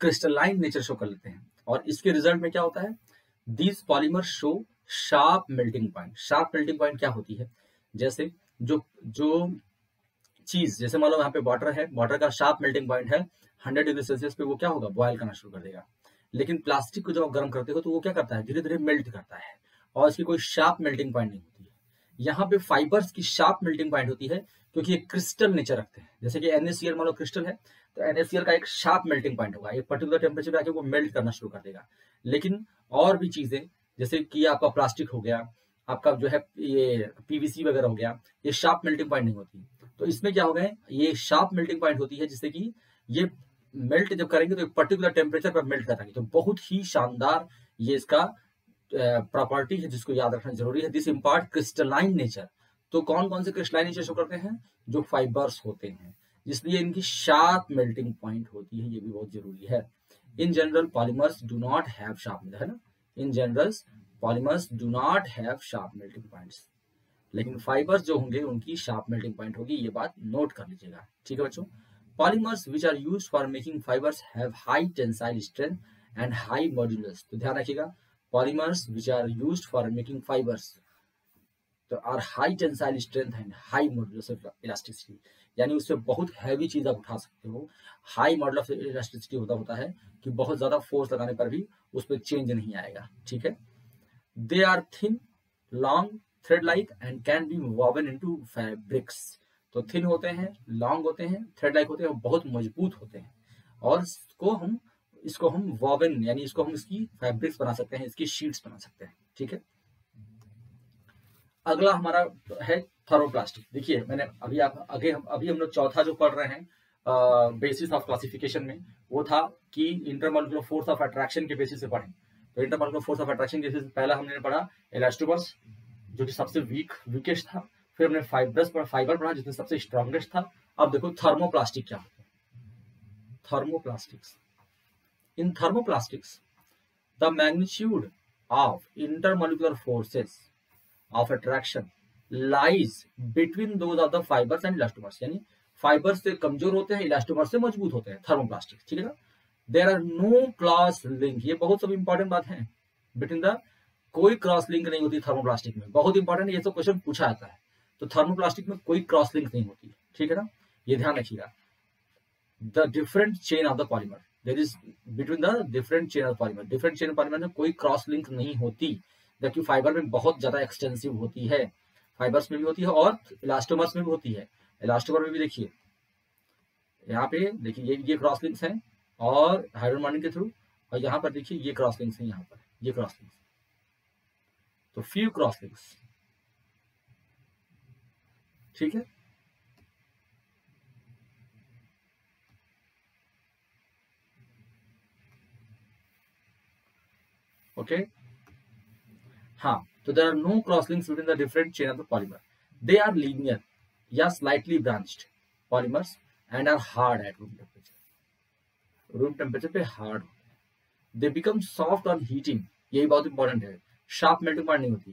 क्रिस्टलाइन नेचर शो कर लेते हैं और इसके रिजल्ट में क्या होता है, these polymer show sharp melting point. Sharp melting point क्या होती है, जैसे जो चीज, जैसे मान लो यहाँ पे वाटर है, वाटर का शार्प मेल्टिंग पॉइंट है 100 डिग्री सेल्सियस पे, वो क्या होगा, बॉयल करना शुरू कर देगा। लेकिन प्लास्टिक को जब आप गर्म करते हो तो वो क्या करता है, धीरे धीरे मेल्ट करता है और इसकी कोई शार्प मेल्टिंग पॉइंट नहीं होती है। यहाँ पे फाइबर्स की शार्प मेल्टिंग पॉइंट होती है क्योंकि ये क्रिस्टल नेचर रखते हैं, जैसे कि NaCl मान लो क्रिस्टल है, तो NaCl का एक शार्प मेल्टिंग पॉइंट होगा, एक पर्टिकुलर टेम्परेचर पे आके वो मेल्ट करना शुरू कर देगा। लेकिन और भी चीजें, जैसे कि आपका प्लास्टिक हो गया, आपका जो है ये PVC वगैरह हो गया, ये शार्प मेल्टिंग पॉइंट नहीं होती। तो इसमें क्या होगा, ये शार्प मेल्टिंग पॉइंट होती है जिससे कि ये मेल्ट जब करेंगे तो एक पर्टिकुलर टेम्परेचर पर मेल्ट करेंगे, तो बहुत ही शानदार ये इसका प्रॉपर्टी है जिसको याद रखना जरूरी है। This impart crystalline nature. तो कौन कौन से क्रिस्टलाइन नेचर शो करते हैं, जो फाइबर्स होते हैं, इसलिए इनकी शार्प मेल्टिंग पॉइंट होती है, ये भी बहुत जरूरी है। In general polymers do not have sharp, है ना, in general polymers do not have sharp melting points, लेकिन फाइबर्स जो होंगे उनकी शार्प मेल्टिंग पॉइंट होगी, ये बात नोट कर लीजिएगा, ठीक है बच्चों। Polymers which are used for making fibres have high tensile strength and high modulus. तो ध्यान रखिएगा, polymers which are used for making fibres तो are high tensile strength and high modulus of elasticity, यानी उससे बहुत हैवी चीज आप उठा सकते हो। हाई मॉडल ऑफ इलास्टिसिटी होता है कि बहुत ज्यादा फोर्स लगाने पर भी उस पर चेंज नहीं आएगा, ठीक है। They are thin, long, thread like and can be woven into fabrics. तो थिन होते हैं, लॉन्ग होते हैं, थ्रेड लाइक होते हैं, बहुत मजबूत होते हैं, और इसको हम वोवन यानी इसको हम इसकी फैब्रिक्स बना सकते हैं, इसकी शीट्स बना सकते हैं, ठीक है। अगला हमारा है थर्मोप्लास्टिक। देखिए मैंने अभी हम लोग चौथा जो पढ़ रहे हैं बेसिस ऑफ क्लासिफिकेशन में, वो था कि इंटरमॉलिक्यूलर फोर्स ऑफ अट्रैक्शन के बेसिस से पढ़ें। तो इंटरमॉलिक्यूलर फोर्स ऑफ अट्रैक्शन के बेसिस पहला हमने पढ़ा इलास्टोमर्स, जो कि सबसे वीकेस्ट था। फिर हमने फाइबर पढ़ा जिसमें सबसे स्ट्रॉन्गेस्ट था। अब देखो थर्मोप्लास्टिक क्या होता है। Thermoplastics, in thermoplastics the magnitude of intermolecular forces of attraction lies between those of the fibers and elastomers, यानी फाइबर से कमजोर होते हैं, इलास्टोमर से मजबूत होते हैं थर्मोप्लास्टिक, ठीक है ना। There are no cross link, ये बहुत सब इंपॉर्टेंट बात है, बिटवीन द कोई क्रॉस लिंक नहीं होती थर्मोप्लास्टिक में, बहुत इंपॉर्टेंट है, ये सब क्वेश्चन पूछा जाता है। तो थर्मोप्लास्टिक में कोई क्रॉस लिंक नहीं होती, ठीक है ना, ये ध्यान रखिएगा। The different chain of the polymer, there is between the different chain of polymer, different chain of polymer में कोई क्रॉस लिंक नहीं होती, जबकि फाइबर में बहुत ज्यादा एक्सटेंसिव होती है, फाइबर्स में भी होती है और इलास्टोमर्स में भी होती है। इलास्टोमर में भी देखिए, यहाँ पे देखिए ये क्रॉस लिंक्स हैं और हाइड्रोजन बॉन्डिंग के थ्रू, और यहाँ पर देखिए ये क्रॉस लिंक्स हैं, यहाँ पर ये क्रॉस लिंक्स, तो फ्यू क्रॉस लिंक्स, ठीक है। ओके, हाँ, तो there are no cross links between the different chain of the polymer, they are linear या slightly branched polymers and are hard at room temperature पे हार्ड होते हैं, they become soft on heating, यही बहुत important है, sharp melting point नहीं होती,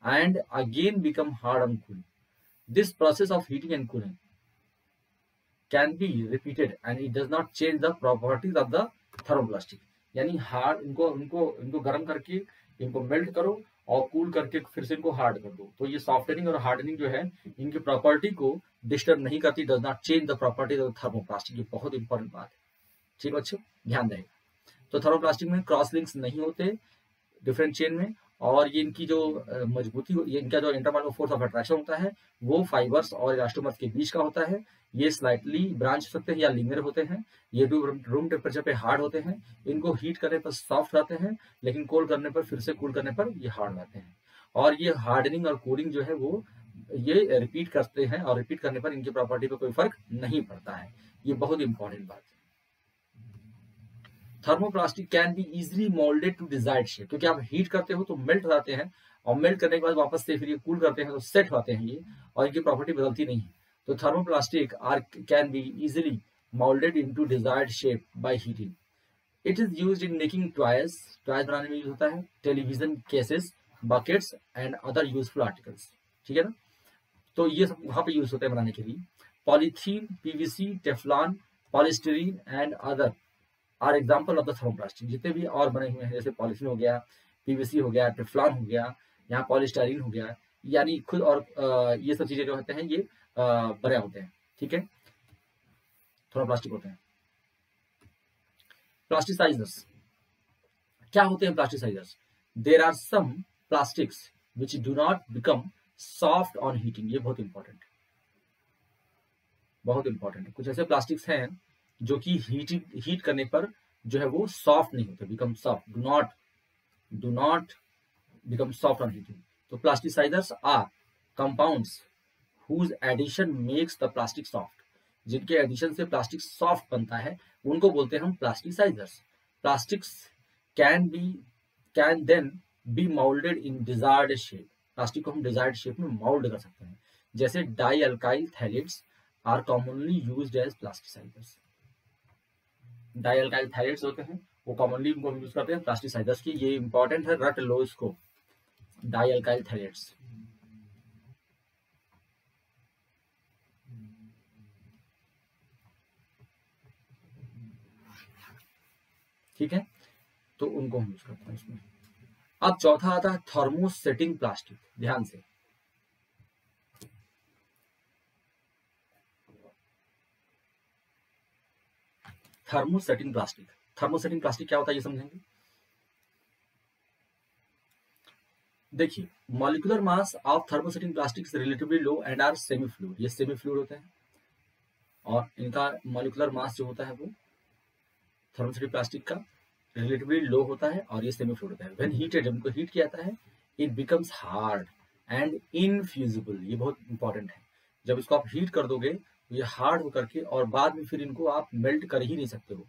and again become hard on cooling, this process of heating and cooling can be repeated and it does not change the properties of the thermoplastic, यानी hard इनको गर्म करके इनको मेल्ट करो और कूल करके फिर से इनको हार्ड कर दो, तो ये सॉफ्टनिंग और हार्डनिंग जो है इनकी प्रॉपर्टी को डिस्टर्ब नहीं करती, does not change the properties of thermoplastic, ये बहुत इंपॉर्टेंट बात है, ठीक बच्चों, ध्यान रहेगा। तो थर्मोप्लास्टिक में क्रॉस लिंक्स नहीं होते डिफरेंट चेन में, और ये इनकी जो मजबूती, ये इनका जो इंटरमॉलिक्यूलर फोर्स ऑफ अट्रैक्शन होता है वो फाइबर्स और इलास्टोमर्स के बीच का होता है, ये स्लाइटली ब्रांच हो सकते हैं या लीनियर होते हैं, ये रूम टेम्परेचर पे हार्ड होते हैं, इनको हीट करने पर सॉफ्ट रहते हैं, लेकिन कोल्ड करने पर, फिर से कूल करने पर ये हार्ड रहते हैं, और ये हार्डनिंग और कूलिंग जो है वो ये रिपीट करते हैं, और रिपीट करने पर इनकी प्रॉपर्टी पर कोई फर्क नहीं पड़ता है, ये बहुत इंपॉर्टेंट बात है। Thermoplastic can be easily moulded to desired shape, क्योंकि आप हीट करते हो तो मेल्ट हो जाते हैं, और मेल्ट करने के बाद वापस से फिर ये कूल करते हैं तो सेट होते हैं ये, और इनकी प्रॉपर्टी बदलती नहीं है, तो thermoplastic are can be easily moulded into desired shape by heating, it is used in making toys बनाने में यूज होता है, television cases, buckets and other useful articles, ठीक है ना, तो ये सब वहां पे यूज होते हैं बनाने के लिए। Polythene, PVC, Teflon, polystyrene and other are example of the thermoplastic, जितने भी और बने हुए हैं, जैसे पॉलिथीन हो गया, पीवीसी हो गया, टेफ्लॉन हो गया, यहाँ पॉलिस्टाइरीन हो गया, यानी खुद, और ये सब चीजें जो होते हैं ये बने होते हैं, ठीक है, थर्मोप्लास्टिक होते हैं। प्लास्टिसाइजर्स क्या होते हैं? Plasticizers, there are some plastics which do not become soft on heating, ये बहुत इंपॉर्टेंट है, बहुत इंपॉर्टेंट है, कुछ ऐसे प्लास्टिक्स हैं जो कि हीट करने पर जो है वो सॉफ्ट नहीं होते, become soft, do not become soft on heating, तो plasticizers are compounds whose addition makes the plastic soft, जिनके एडिशन से प्लास्टिक सॉफ्ट बनता है उनको बोलते हैं हम plasticizers. Plastics can then be moulded in desired shape, plastic को हम डिजायर्ड शेप में मोल्ड कर सकते हैं, जैसे di alkyl phthalates are commonly used as plasticizers, di alkyl phthalates होते हैं वो कॉमनली उनको यूज करते हैं प्लास्टिसाइजर्स की, ये इंपॉर्टेंट है, रट लो इसको, डाई अल्काइल थैलेट्स, ठीक है, तो उनको हम यूज करते हैं इसमें। अब चौथा आता है थर्मोसेटिंग प्लास्टिक, ध्यान से, थर्मोसेटिंग प्लास्टिक, थर्मोसेटिंग प्लास्टिक क्या होता है ये समझेंगे। देखिए, molecular mass of thermosetting plastic is relatively low and are semi fluid, ये सेमी फ्लूइड होते हैं, और इनका मॉलिक्यूलर मास जो होता है वो थर्मोसेटिंग प्लास्टिक का रिलेटिवली लो होता है, और ये सेमी फ्लूइड होता है। व्हेन हीटेड, जब इनको हीट किया जाता है, it becomes hard and infusible, ये बहुत इंपॉर्टेंट है, जब इसको आप हीट कर दोगे तो ये हार्ड होकर के, और बाद में फिर इनको आप मेल्ट कर ही नहीं सकते हो,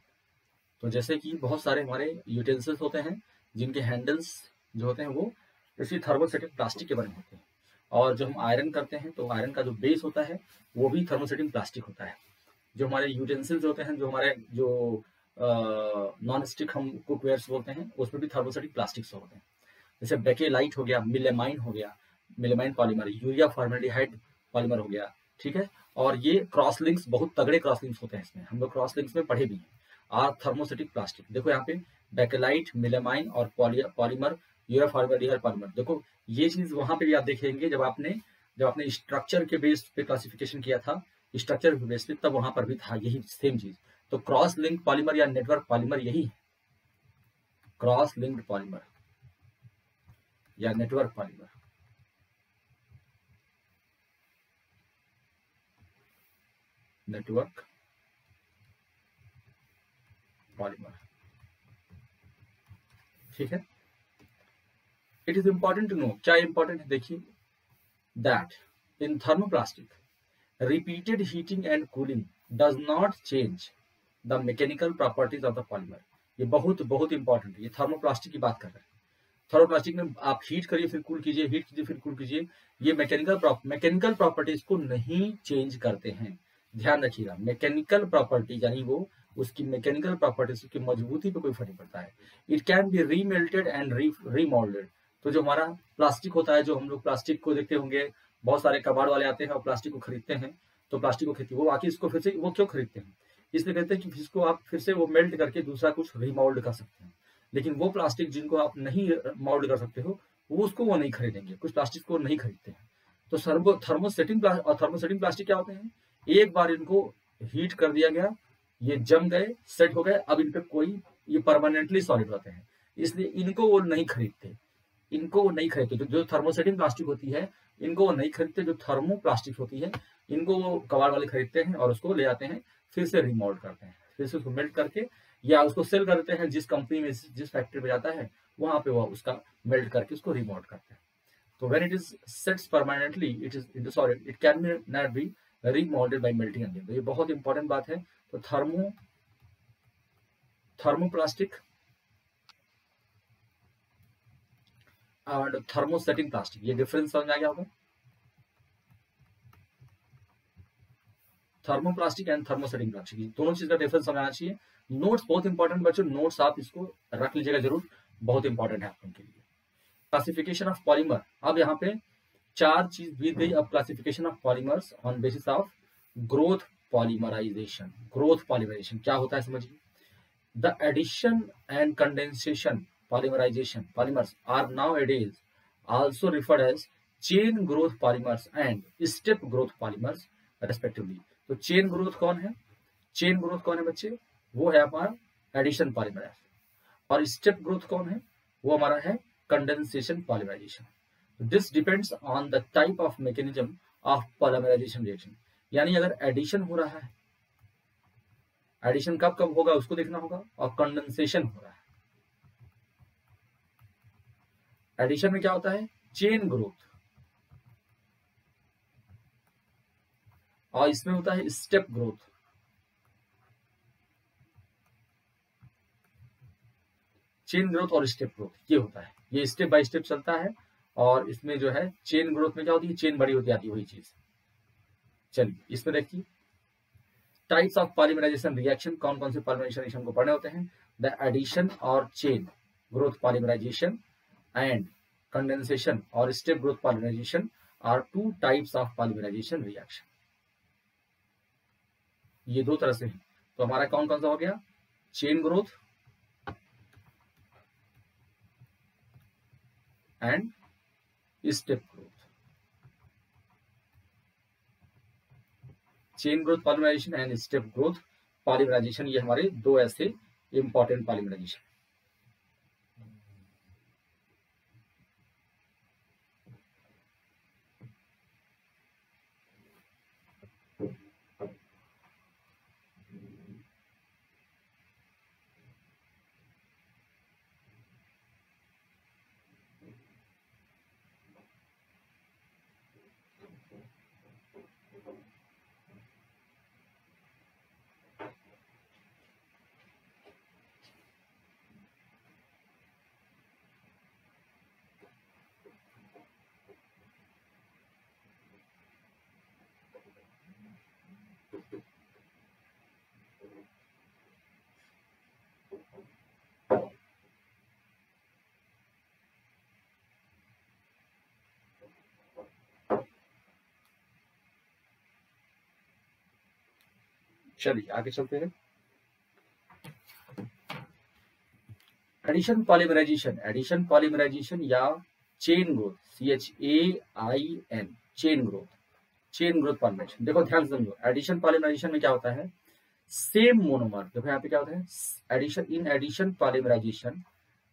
तो जैसे कि बहुत सारे हमारे यूटेंसिल्स होते हैं जिनके हैंडल्स जो होते हैं वो इसी थर्मोसेटिंग प्लास्टिक के बने होते हैं, और जो हम आयरन करते हैं तो आयरन का जो बेस होता है वो भी थर्मोसेटिंग प्लास्टिक होता है, जो हमारे यूटेंसिल्स होते हैं, जो हमारे जो नॉन स्टिक हम कुकवेयर्स बोलते हैं, उसमें भी थर्मोसेटिक प्लास्टिक्स होते हैं, जैसे बेकेलाइट हो गया, मिलेमाइन हो गया, melamine polymer, urea formaldehyde polymer हो गया, ठीक है, और ये क्रॉस लिंक्स, बहुत तगड़े क्रॉस लिंक्स होते हैं इसमें, हम लोग क्रॉस लिंक्स में पढ़े भी हैं, आर थर्मोसेटिक प्लास्टिक, देखो यहाँ पे बेकेलाइट, मिलेमाइन और पॉलीमर, यूरिया फॉर्मेल्डिहाइड पॉलीमर, देखो ये चीज वहां पे भी आप देखेंगे, जब आपने स्ट्रक्चर के बेस पे क्लासिफिकेशन किया था, स्ट्रक्चर के बेस पे, तब वहां पर भी था यही सेम चीज, तो क्रॉस लिंक पॉलीमर या नेटवर्क पॉलीमर यही है, क्रॉस लिंक्ड पॉलीमर या नेटवर्क पॉलीमर। Network polymer. ठीक है, it is important to know, क्या इंपॉर्टेंट है देखिए, that in thermoplastic repeated heating and cooling does not change the mechanical properties of the polymer। ये बहुत बहुत इंपॉर्टेंट है, ये थर्मोप्लास्टिक की बात कर रहे हैं। थर्मोप्लास्टिक में आप हीट करिए फिर कूल कीजिए, हीट कीजिए फिर कूल कीजिए, ये मैकेनिकल प्रॉपर्टीज को नहीं चेंज करते हैं। ध्यान रखिएगा, मैकेनिकल प्रॉपर्टी यानी वो उसकी मैकेनिकल प्रॉपर्टीज की मजबूती पे कोई फर्क नहीं पड़ता है। It can be remelted and remoulded. तो जो हमारा प्लास्टिक होता है, जो हम लोग प्लास्टिक को देखते होंगे, बहुत सारे कबाड़ वाले आते हैं और प्लास्टिक को खरीदते हैं, तो प्लास्टिक को खरीदते वो आके इसको फिर से वो क्यों खरीदते हैं, इसलिए कहते हैं कि इसको आप फिर से वो मेल्ट करके दूसरा कुछ रीमोल्ड कर सकते हैं। लेकिन वो प्लास्टिक जिनको आप नहीं मोल्ड कर सकते हो, वो उसको वो नहीं खरीदेंगे, कुछ प्लास्टिक को नहीं खरीदते हैं। तो थर्मोसेटिंग और थर्मोसेटिंग प्लास्टिक क्या होते हैं, एक बार इनको हीट कर दिया गया, ये जम गए, सेट हो गए, अब इन पे कोई ये परमानेंटली सॉलिड होते हैं, इसलिए इनको वो नहीं खरीदते, इनको वो नहीं खरीदते। जो थर्मोसेटिंग प्लास्टिक होती है इनको वो नहीं खरीदते, जो थर्मो प्लास्टिक होती है इनको वो कबाड़ वाले खरीदते हैं और उसको ले जाते हैं, फिर से रिमोल्ड करते हैं, फिर से उसको मेल्ट करके या उसको सेल करते हैं, जिस कंपनी में जिस फैक्ट्री में जाता है वहां पे वो उसका मेल्ट करके उसको रिमोल्ड करते हैं। तो when it is sets permanently it is in the solid, it can B not be remoulded bye melting again. तो ये बहुत इंपॉर्टेंट बात है। तो थर्मोप्लास्टिक और थर्मोसेटिंग प्लास्टिक, ये डिफरेंस समझ आ गया होगा। थर्मोप्लास्टिक एंड थर्मोसेटिंग प्लास्टिक, दोनों चीज का डिफरेंस समझना चाहिए। नोट्स बहुत इंपॉर्टेंट बच्चों, नोट्स आप इसको रख लीजिएगा जरूर, बहुत इंपॉर्टेंट है आप लोगों के लिए। क्लासिफिकेशन ऑफ पॉलीमर, अब यहाँ पे चार चीज दी गई। अब classification of polymers on basis of growth polymerization. Growth polymerization क्या होता है समझिए। The addition and condensation polymerization polymers are nowadays also referred as chain growth polymers and step growth polymers respectively। तो चेन ग्रोथ कौन है, chain growth कौन है बच्चे, वो है हमारा एडिशन पॉलीमराइज, और स्टेप ग्रोथ कौन है, वो हमारा है condensation polymerization. This depends on the type of mechanism of polymerization reaction. यानी अगर एडिशन हो रहा है, एडिशन कब कब होगा उसको देखना होगा, और कंडेंसेशन हो रहा है। एडिशन में क्या होता है, चेन ग्रोथ, और इसमें होता है स्टेप ग्रोथ। चेन ग्रोथ और स्टेप ग्रोथ ये होता है, ये स्टेप बाय स्टेप चलता है। और इसमें जो है चेन ग्रोथ में क्या होती है, चेन बड़ी होती आती है, वही चीज। चलिए इसमें देखिए टाइप्स ऑफ पॉलीमराइजेशन रिएक्शन, कौन कौन से पॉलीमराइजेशन रिएक्शन को पढ़ने होते हैं। The addition or chain growth polymerization and condensation or step growth polymerization are two types of polymerization reaction. ये दो तरह से है। तो हमारा कौन कौन सा हो गया, chain growth and step growth. Chain growth polymerization and step growth polymerization, ये हमारे दो ऐसे इंपॉर्टेंट पॉलीमराइजेशन। चलिए आगे चलते हैं। एडिशन पॉलीमराइजेशन, एडिशन पॉलीमराइजेशन या chain growth, CHAIN, chain growth, chain growth polymerization. देखो ध्यान से समझो, एडिशन पॉलीमराइजेशन में क्या होता है, सेम मोनोमर, देखो यहाँ पे क्या होता है, addition in addition polymerization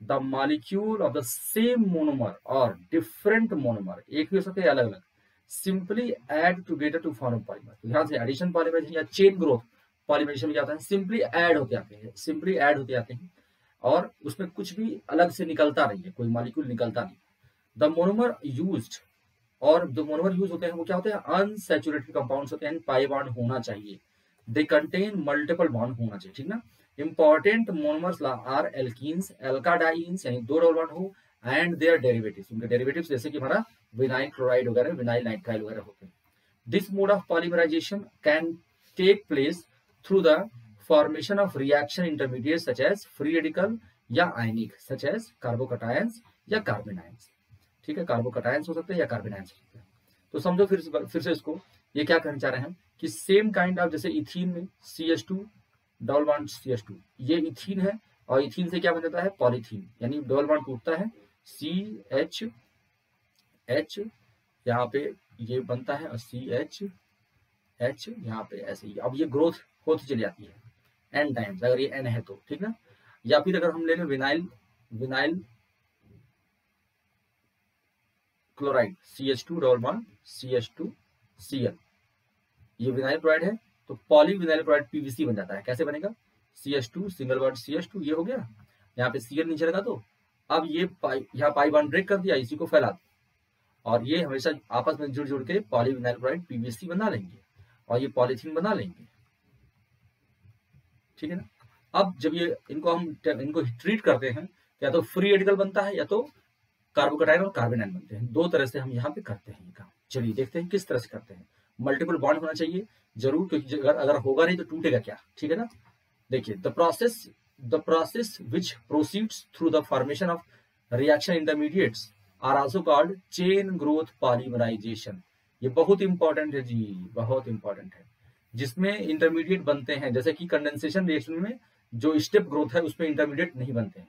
the molecule of the same monomer और डिफरेंट मोनोमर, एक भी हो सकते हैं अलग अलग, simply add together to form polymer. ध्यान से, एडिशन पॉलीमराइजेशन या चेन ग्रोथ पॉलीमराइजेशन में क्या होता है, सिंपली ऐड होते आते हैं, सिंपली ऐड होते आते हैं और उसमें कुछ भी अलग से निकलता नहीं है, कोई मॉलिक्यूल निकलता नहीं। द मोनोमर यूज्ड, और जो मोनोमर यूज होते हैं वो क्या होते हैं, अनसैचुरेटेड कंपाउंड्स होते हैं, पाई बॉन्ड होना चाहिए, दे कंटेन मल्टीपल बॉन्ड होना चाहिए, ठीक ना। Important monomers are alkenes, alkadienes यानी 2 डबल बॉन्ड हो, एंड देयर डेरिवेटिव्स, उनके डेरिवेटिव्स जैसे कि हमारा विनाइल क्लोराइड वगैरह, विनाइल नाइट्राइल वगैरह होते हैं। This mode of polymerization can take place through the formation of reaction intermediate such as free radical या आयनिक सच एज कार्बोकटायंस या कार्बन आयंस, ठीक है, कार्बोकटायंस हो सकते हैं या कार्बन आयंस हो सकते हैं। तो समझो फिर से इसको, ये क्या कहना चाह रहे हैं कि सेम काइंड ऑफ, जैसे इथीन में CH2 डबल बॉन्ड CH2, ये इथीन है और इथीन से क्या बन जाता है, पॉलीथीन, यानी डबल बॉन्ड टूटता है, CH यहाँ पे ये बनता है और CH यहाँ पे ऐसे ही। अब ये ग्रोथ होती चली जाती है N टाइम्स, अगर ये N है तो, ठीक ना। या फिर अगर हम ले लें vinyl chloride CH2 double bond CH2Cl, ये विनाइल क्लोराइड है तो पॉली विनाइल क्लोराइड PVC बन जाता है। कैसे बनेगा, CH2 सिंगल बॉन्ड CH2, ये हो गया, यहाँ पे Cl नीचे लगा, तो अब ये यहाँ पाई बॉन्ड ब्रेक कर दिया, इसी को फैला, और ये हमेशा आपस में जुड़ के पॉली विनाइल क्लोराइड PVC बना लेंगे और ये पॉलीथीन बना लेंगे, ठीक है ना। अब जब ये इनको ट्रीट करते हैं, या तो फ्री रेडिकल बनता है या तो कार्बोकटायन और कार्बन आयन बनते हैं, 2 तरह से हम यहाँ पे करते हैं ये काम। चलिए देखते हैं किस तरह से करते हैं। मल्टीपल बॉन्ड होना चाहिए जरूर, क्योंकि अगर होगा नहीं तो टूटेगा क्या, ठीक है ना। देखिए, the process which proceeds through the formation of reaction intermediates are also called chain growth polymerization. ये बहुत इंपॉर्टेंट है जी, बहुत इंपॉर्टेंट है, जिसमें इंटरमीडिएट बनते हैं, जैसे कि कंडेंसेशन रिएक्शन में जो स्टेप ग्रोथ है उसमें इंटरमीडिएट नहीं बनते हैं।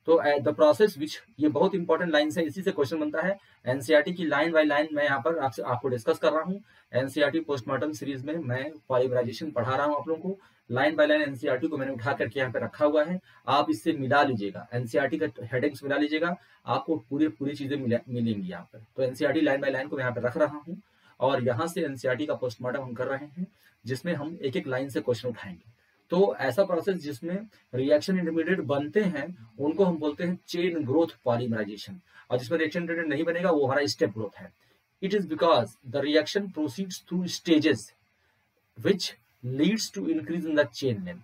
तो द प्रोसेस विच, ये बहुत इंपॉर्टेंट लाइन है, इसी से क्वेश्चन बनता है। एनसीईआरटी की लाइन बाय लाइन मैं यहाँ पर आपको डिस्कस कर रहा हूँ। एनसीईआरटी पोस्टमार्टम सीरीज में मैं पॉलीमराइजेशन पढ़ा रहा हूँ आप लोगों को, लाइन बाय लाइन एनसीईआरटी को मैंने उठा करके यहाँ पे रखा हुआ है, आप इससे मिला लीजिएगा, एनसीईआरटी का हेडिंग्स मिला लीजिएगा, आपको पूरी चीजें मिलेंगी यहाँ पर। तो एनसीईआरटी लाइन बाय लाइन को मैं यहाँ पे रख रहा हूँ और यहाँ से एनसीईआरटी का पोस्टमार्टम हम कर रहे हैं, जिसमें हम एक एक लाइन से क्वेश्चन उठाएंगे। तो ऐसा प्रोसेस जिसमें रिएक्शन इंटरमीडिएट बनते हैं उनको हम बोलते हैं चेन ग्रोथ पॉलीमराइजेशन, और जिसमें रिएक्शन इंटरमीडिएट नहीं बनेगा वो हमारा स्टेप ग्रोथ है। It is because the reaction proceeds through stages which leads to increase in the chain length.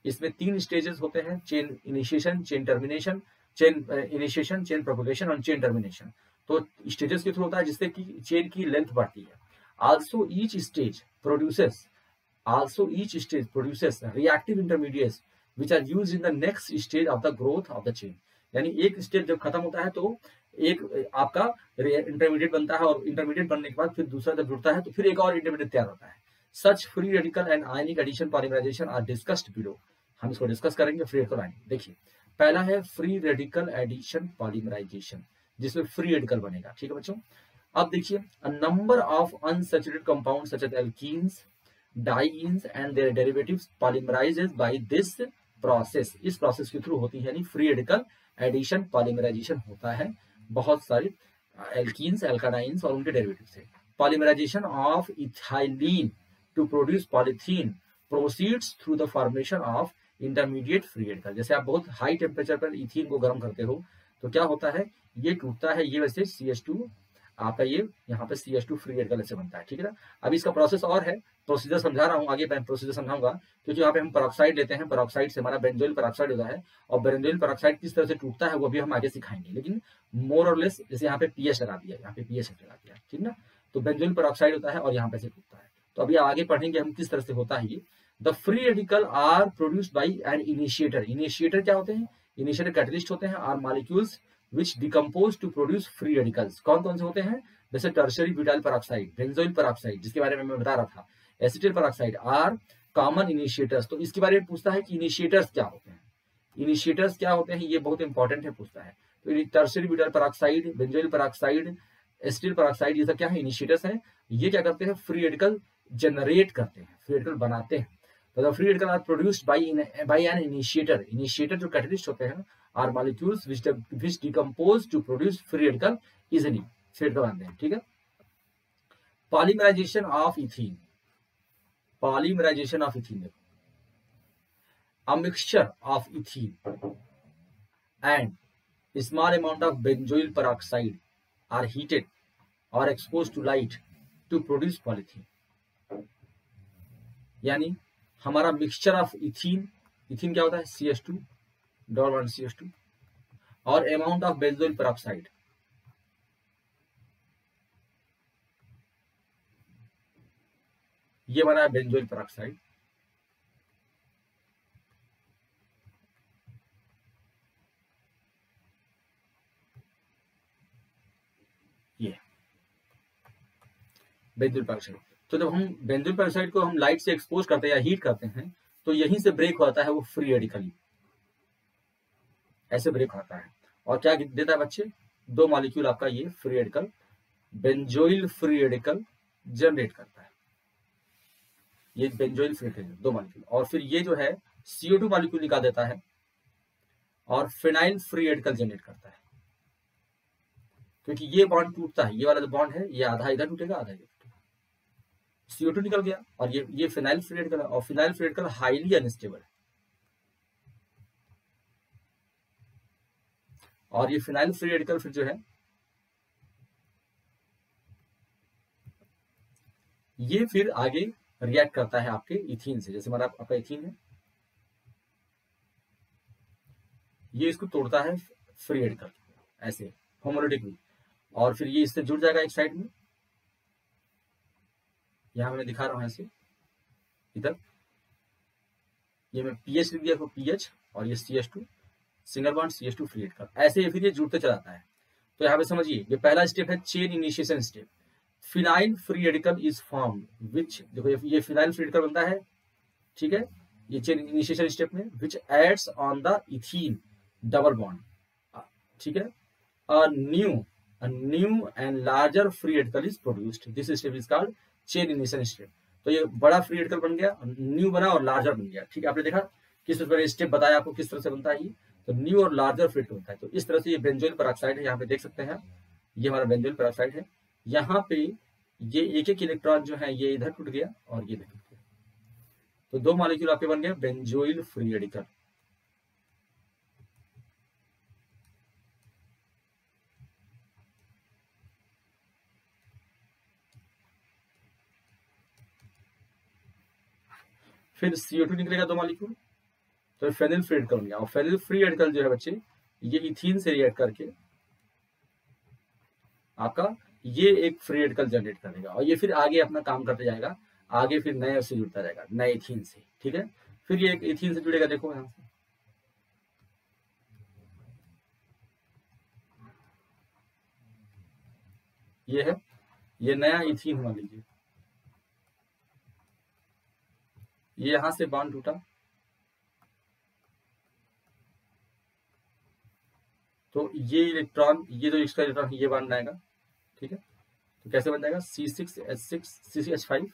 इसमें 3 स्टेजेस होते हैं, chain initiation, chain termination, chain initiation, chain propagation और चेन टर्मिनेशन। तो स्टेजेस के थ्रू होता है जिससे कि चेन की लेंथ बढ़ती है। Also each stage produces reactive intermediates which are used in the next stage of the growth of the chain। यानी एक स्टेज जब खत्म होता है तो एक आपका इंटरमीडिएट बनता है, और इंटरमीडिएट बनने के बाद फिर दूसरा जब जुड़ता है तो फिर एक और इंटरमीडिएट तैयार होता है। Such free radical and ionic addition polymerization are discussed below. हम इसको डिस्कस करेंगे, फ्री रेडिकल आयनिक। देखिए, पहला है फ्री रेडिकल एडिशन पॉलीमराइजेशन, जिसमें फ्री रेडिकल बनेगा, ठीक है बच्चों। अब देखिए, a number of unsaturated compound such as alkenes, dienes and their derivatives polymerizes by this process. इस प्रोसेस के थ्रू होती है, यानी फ्री रेडिकल एडिशन पॉलीमराइजेशन होता है बहुत सारे एल्कीन्स, एल्काडाइंस और उनके डेरिवेटिव से। Polymerization of ethylene to produce polythene proceeds through the formation of intermediate free radical. जैसे आप बहुत हाई टेम्परेचर पर इथीन को गर्म करते हो तो क्या होता है, ये टूटता है, ये वैसे CH2 आपका ये यहाँ पे CH2 फ्री रेडिकल ऐसे बनता है, ठीक है ना। अब इसका प्रोसेस और है, प्रोसीजर समझा रहा हूँ, आगे मैं प्रोसीजर समझाऊंगा, क्योंकि यहाँ पे हम पेरोक्साइड लेते हैं, पेरोक्साइड से हमारा बेंजोइल पेरोक्साइड होता है, और बेंजोइल पेरोक्साइड किस तरह से टूटता है वो भी हम आगे सिखाएंगे। लेकिन मोर और लेस, जैसे यहाँ पे पीएच लगा दिया, यहाँ पे पीएच लगा दिया, ठीक ना। तो बेंजोइल पेरोक्साइड होता है और यहाँ पे से टूटता है। तो अभी आगे पढ़ेंगे हम किस तरह से होता है ये। The free radical are produced by an initiator. Initiator क्या होते हैं, इनिशिएटर कैटलिस्ट होते हैं, are molecules which decompose to produce free radicals. कौन कौन से होते हैं, जैसे tertiary butyl peroxide, benzoyl peroxide जिसके बारे में मैं बता रहा था, acetyl peroxide are common initiators. तो इसके बारे में पूछता है कि इनिशिएटर्स क्या होते हैं, इनिशिएटर्स क्या होते हैं, ये बहुत इंपॉर्टेंट है, पूछता है। तो tertiary butyl peroxide, benzoyl peroxide, acetyl peroxide, ये सब क्या है, इनिशिएटर्स हैं। ये क्या करते हैं, फ्री रेडिकल जनरेट करते हैं, फ्री रेडिकल बनाते हैं। तो free radical are produced by an initiator. Initiator जो कैटलिस्ट होते हैं are molecules which decompose to produce free radical easily, free radical बनते हैं, ठीक है। Polymerization of ethene, polymerization of ethene, देखो, a mixture of ethene and small amount of benzoyl peroxide are heated or exposed to light to produce polythene। यानी हमारा mixture of ethene, ethene क्या होता है CH2 डबल बॉन्ड CH2 और amount of benzoyl peroxide, ये बना है benzoyl peroxide, ये बेंजोइल पेरोक्साइड। तो जब हम बेंजोइल पेरोक्साइड को हम लाइट से एक्सपोज करते हैं या हीट करते हैं तो यहीं से ब्रेक होता है वो फ्री रेडिकल, ऐसे ब्रेक होता है और क्या देता है बच्चे, 2 मॉलिक्यूल आपका ये free radical, benzoyl free radical generate करता है, ये बेंजोइल फ्री रेडिकल 2 मॉलिक्यूल, और फिर ये जो है CO2 मॉलिक्यूल निकाल देता है और फिनाइल फ्री रेडिकल जनरेट करता है, क्योंकि ये बॉन्ड टूटता है, ये वाला जो बॉन्ड है ये आधा इधर टूटेगा आधा इधर टूटेगा, CO2 निकल गया और ये फिनाइल फ्री रेडिकल है, और phenyl free radical highly unstable है, और ये फिनाइल फ्री रेडिकल फिर जो है ये फिर आगे रिएक्ट करता है आपके इथीन से, जैसे हमारा आपका इथीन है, ये इसको तोड़ता है फ्री रेडिकल ऐसे होमोलिटिकली, और फिर ये इससे जुड़ जाएगा एक साइड में, यहां मैं दिखा रहा हूं ऐसे, इधर ये मैं पीएच लिख दिया तो पीएच, और ये CH2 single bond CH2 free radical, ऐसे फिर ये जुड़ते चला जाता है। तो यहाँ पे समझिए ये पहला स्टेप है chain initiation step, phenyl free radical is form which, देखो ये फिनाइल फ्री रेडिकल बनता है, ठीक है, ये चेन इनिशिएशन स्टेप में, which adds on the ethene double bond, ठीक है, a new and larger free radical is produced, this step is called chain initiation step। तो ये बड़ा फ्री रेडिकल बन गया, न्यू बना और लार्जर बन गया, ठीक है, आपने देखा किस तरह स्टेप बताया आपको किस तरह से बनता है ये, तो न्यू और लार्जर फ्री रेडिकल बनता है। तो इस तरह से ये बेंजोइल पेरोक्साइड है, यहाँ पे देख सकते हैं, ये हमारा बेंजोइल पेरोक्साइड है, यहाँ पे ये एक एक इलेक्ट्रॉन जो है ये इधर टूट गया और ये इधर टूट गया, तो 2 मॉलिक्यूल आपके बन गए बेंजोइल फ्री रेडिकल। फिर CO2 निकलेगा 2 मॉलिक्यूल, तो फेनिल फ्री रेडिकल बन गया, और फेनिल फ्री रेडिकल जो है बच्चे ये इथीन से रिएक्ट करके आपका ये एक फ्री रेडिकल जनरेट कर देगा, और ये फिर आगे अपना काम करते जाएगा, आगे फिर नए से जुड़ता जाएगा नए इथीन से, ठीक है, फिर ये एक इथीन से जुड़ेगा, देखो यहाँ से ये है, ये नया इथीन मान लीजिए, ये यहां से बॉन्ड टूटा, तो ये इलेक्ट्रॉन, ये जो इसका इलेक्ट्रॉन ये बॉन्ड आएगा, ठीक है, तो कैसे बन जाएगा C6H6 C6H5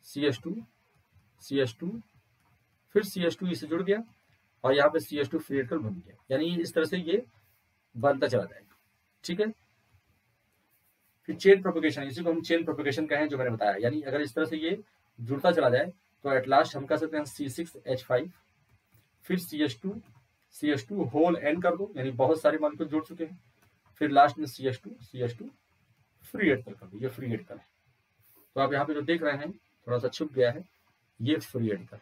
CH2 फिर CH2 इससे जुड़ गया और यहाँ पे CH2 फ्री रेडिकल बन गया, यानी इस तरह से ये बनता चला जाएगा, ठीक है। फिर चेन प्रोपेगेशन, इसी को हम चेन प्रोपेगेशन कहें जो मैंने बताया, यानी अगर इस तरह से ये जुड़ता चला जाए तो एट लास्ट हम कह सकते हैं C6H5 फिर CH2 होल एन कर दो, यानी बहुत सारे मॉलिक्यूल जुड़ चुके हैं, फिर लास्ट में CH2 फ्री रेडिकल कर दो, ये फ्री रेडिकल है। तो आप यहाँ पे जो देख रहे हैं थोड़ा सा छुप गया है, ये फ्री रेडिकल,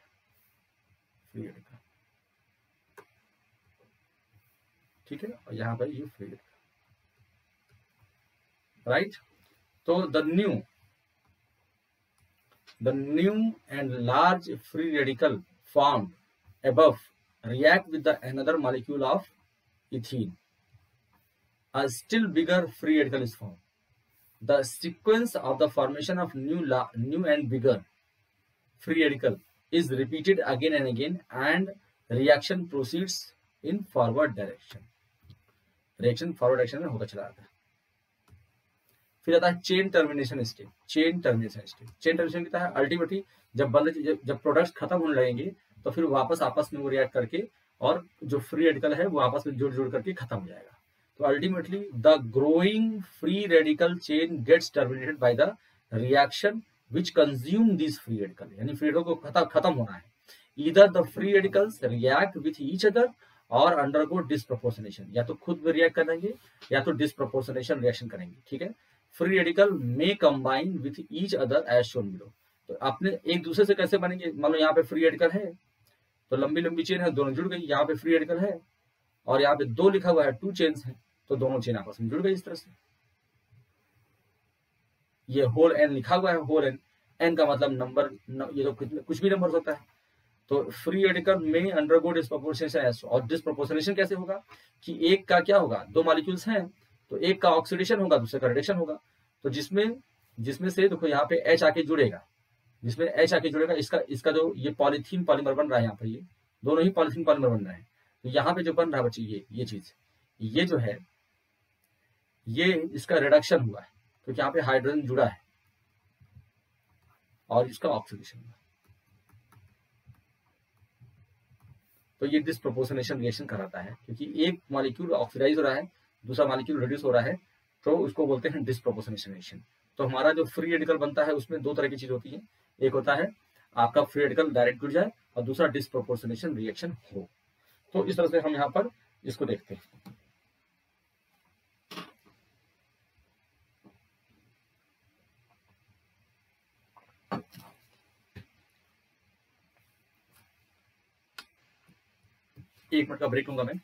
ठीक है, और यहाँ पर ये फ्री रेडिकल, राइट। तो the new and large free radical formed above react with the another molecule of ethene, a still bigger free radical is formed. The sequence of the formation of new and bigger free radical is repeated again and again, and reaction proceeds in forward direction, reaction forward direction में होता चला जाता है। फिर आता है chain termination step, chain termination क्या है, अल्टीमेटली जब प्रोडक्ट्स खत्म होने लगेंगे तो फिर वापस आपस में वो रिएक्ट करके और जो फ्री रेडिकल है वो आपस में जुड़ करके खत्म हो जाएगा। तो ultimately the growing free radical chain gets terminated by the reaction which consume this free radical, यानी फ्री रेडिकल को खत्म होना है। Either the free radicals react with each other और अंडरगो डिस्प्रोपोर्शनेशन, या तो खुद में रिएक्ट करेंगे या तो डिस्प्रोपोर्शनेशन रिएक्शन करेंगे, ठीक है। Free radical may combine with each other as shown below. तो अपने एक दूसरे से कैसे बनेंगे, मान लो यहाँ पे फ्री रेडिकल है तो लंबी लंबी चेन है, दोनों जुड़ गई। यहाँ पे फ्री रेडिकल है और यहाँ पे 2 लिखा हुआ है, 2 चेन्स है, तो दोनों चेन आपस में जुड़ गई इस तरह से। ये होल एन लिखा हुआ है, होल एन, एन का मतलब नंबर, ये तो कुछ भी नंबर होता है। तो फ्री रेडिकल में अंडरगो डिस्प्रोपोर्शनेशन, और डिस्प्रोपोर्शनेशन कैसे होगा कि एक का क्या होगा, 2 मॉलिक्यूल्स हैं तो एक का ऑक्सीडेशन होगा, दूसरे का रिडक्शन होगा। तो जिसमें से देखो यहाँ पे एच आके जुड़ेगा, जिसमें एच आके जुड़ेगा, इसका जो ये पॉलीथीन पॉलीमर बन रहा है, यहाँ पर ये दोनों ही पॉलीथीन पॉलीमर बन रहे हैं। तो यहाँ पे जो बन रहा है बच्चे, ये चीज, ये जो है ये इसका रिडक्शन हुआ है क्योंकि यहाँ पे हाइड्रोजन जुड़ा है और इसका ऑक्सीडेशन हुआ। तो ये डिस्प्रोपोर्शनेशन रिएक्शन कराता है क्योंकि एक मॉलिक्यूल ऑक्सीडाइज हो रहा है, दूसरा मॉलिक्यूल रिड्यूस हो रहा है, तो उसको बोलते हैं डिस्प्रोपोर्शनेशन रिएक्शन। तो हमारा जो फ्री रेडिकल बनता है उसमें 2 तरह की चीज होती है, एक होता है आपका फ्री रेडिकल डायरेक्ट जुड़ जाए और दूसरा डिस्प्रोपोर्शनेशन रिएक्शन हो। तो इस तरह से हम यहाँ पर इसको देखते हैं। एक मिनट का ब्रेक लूंगा मैं।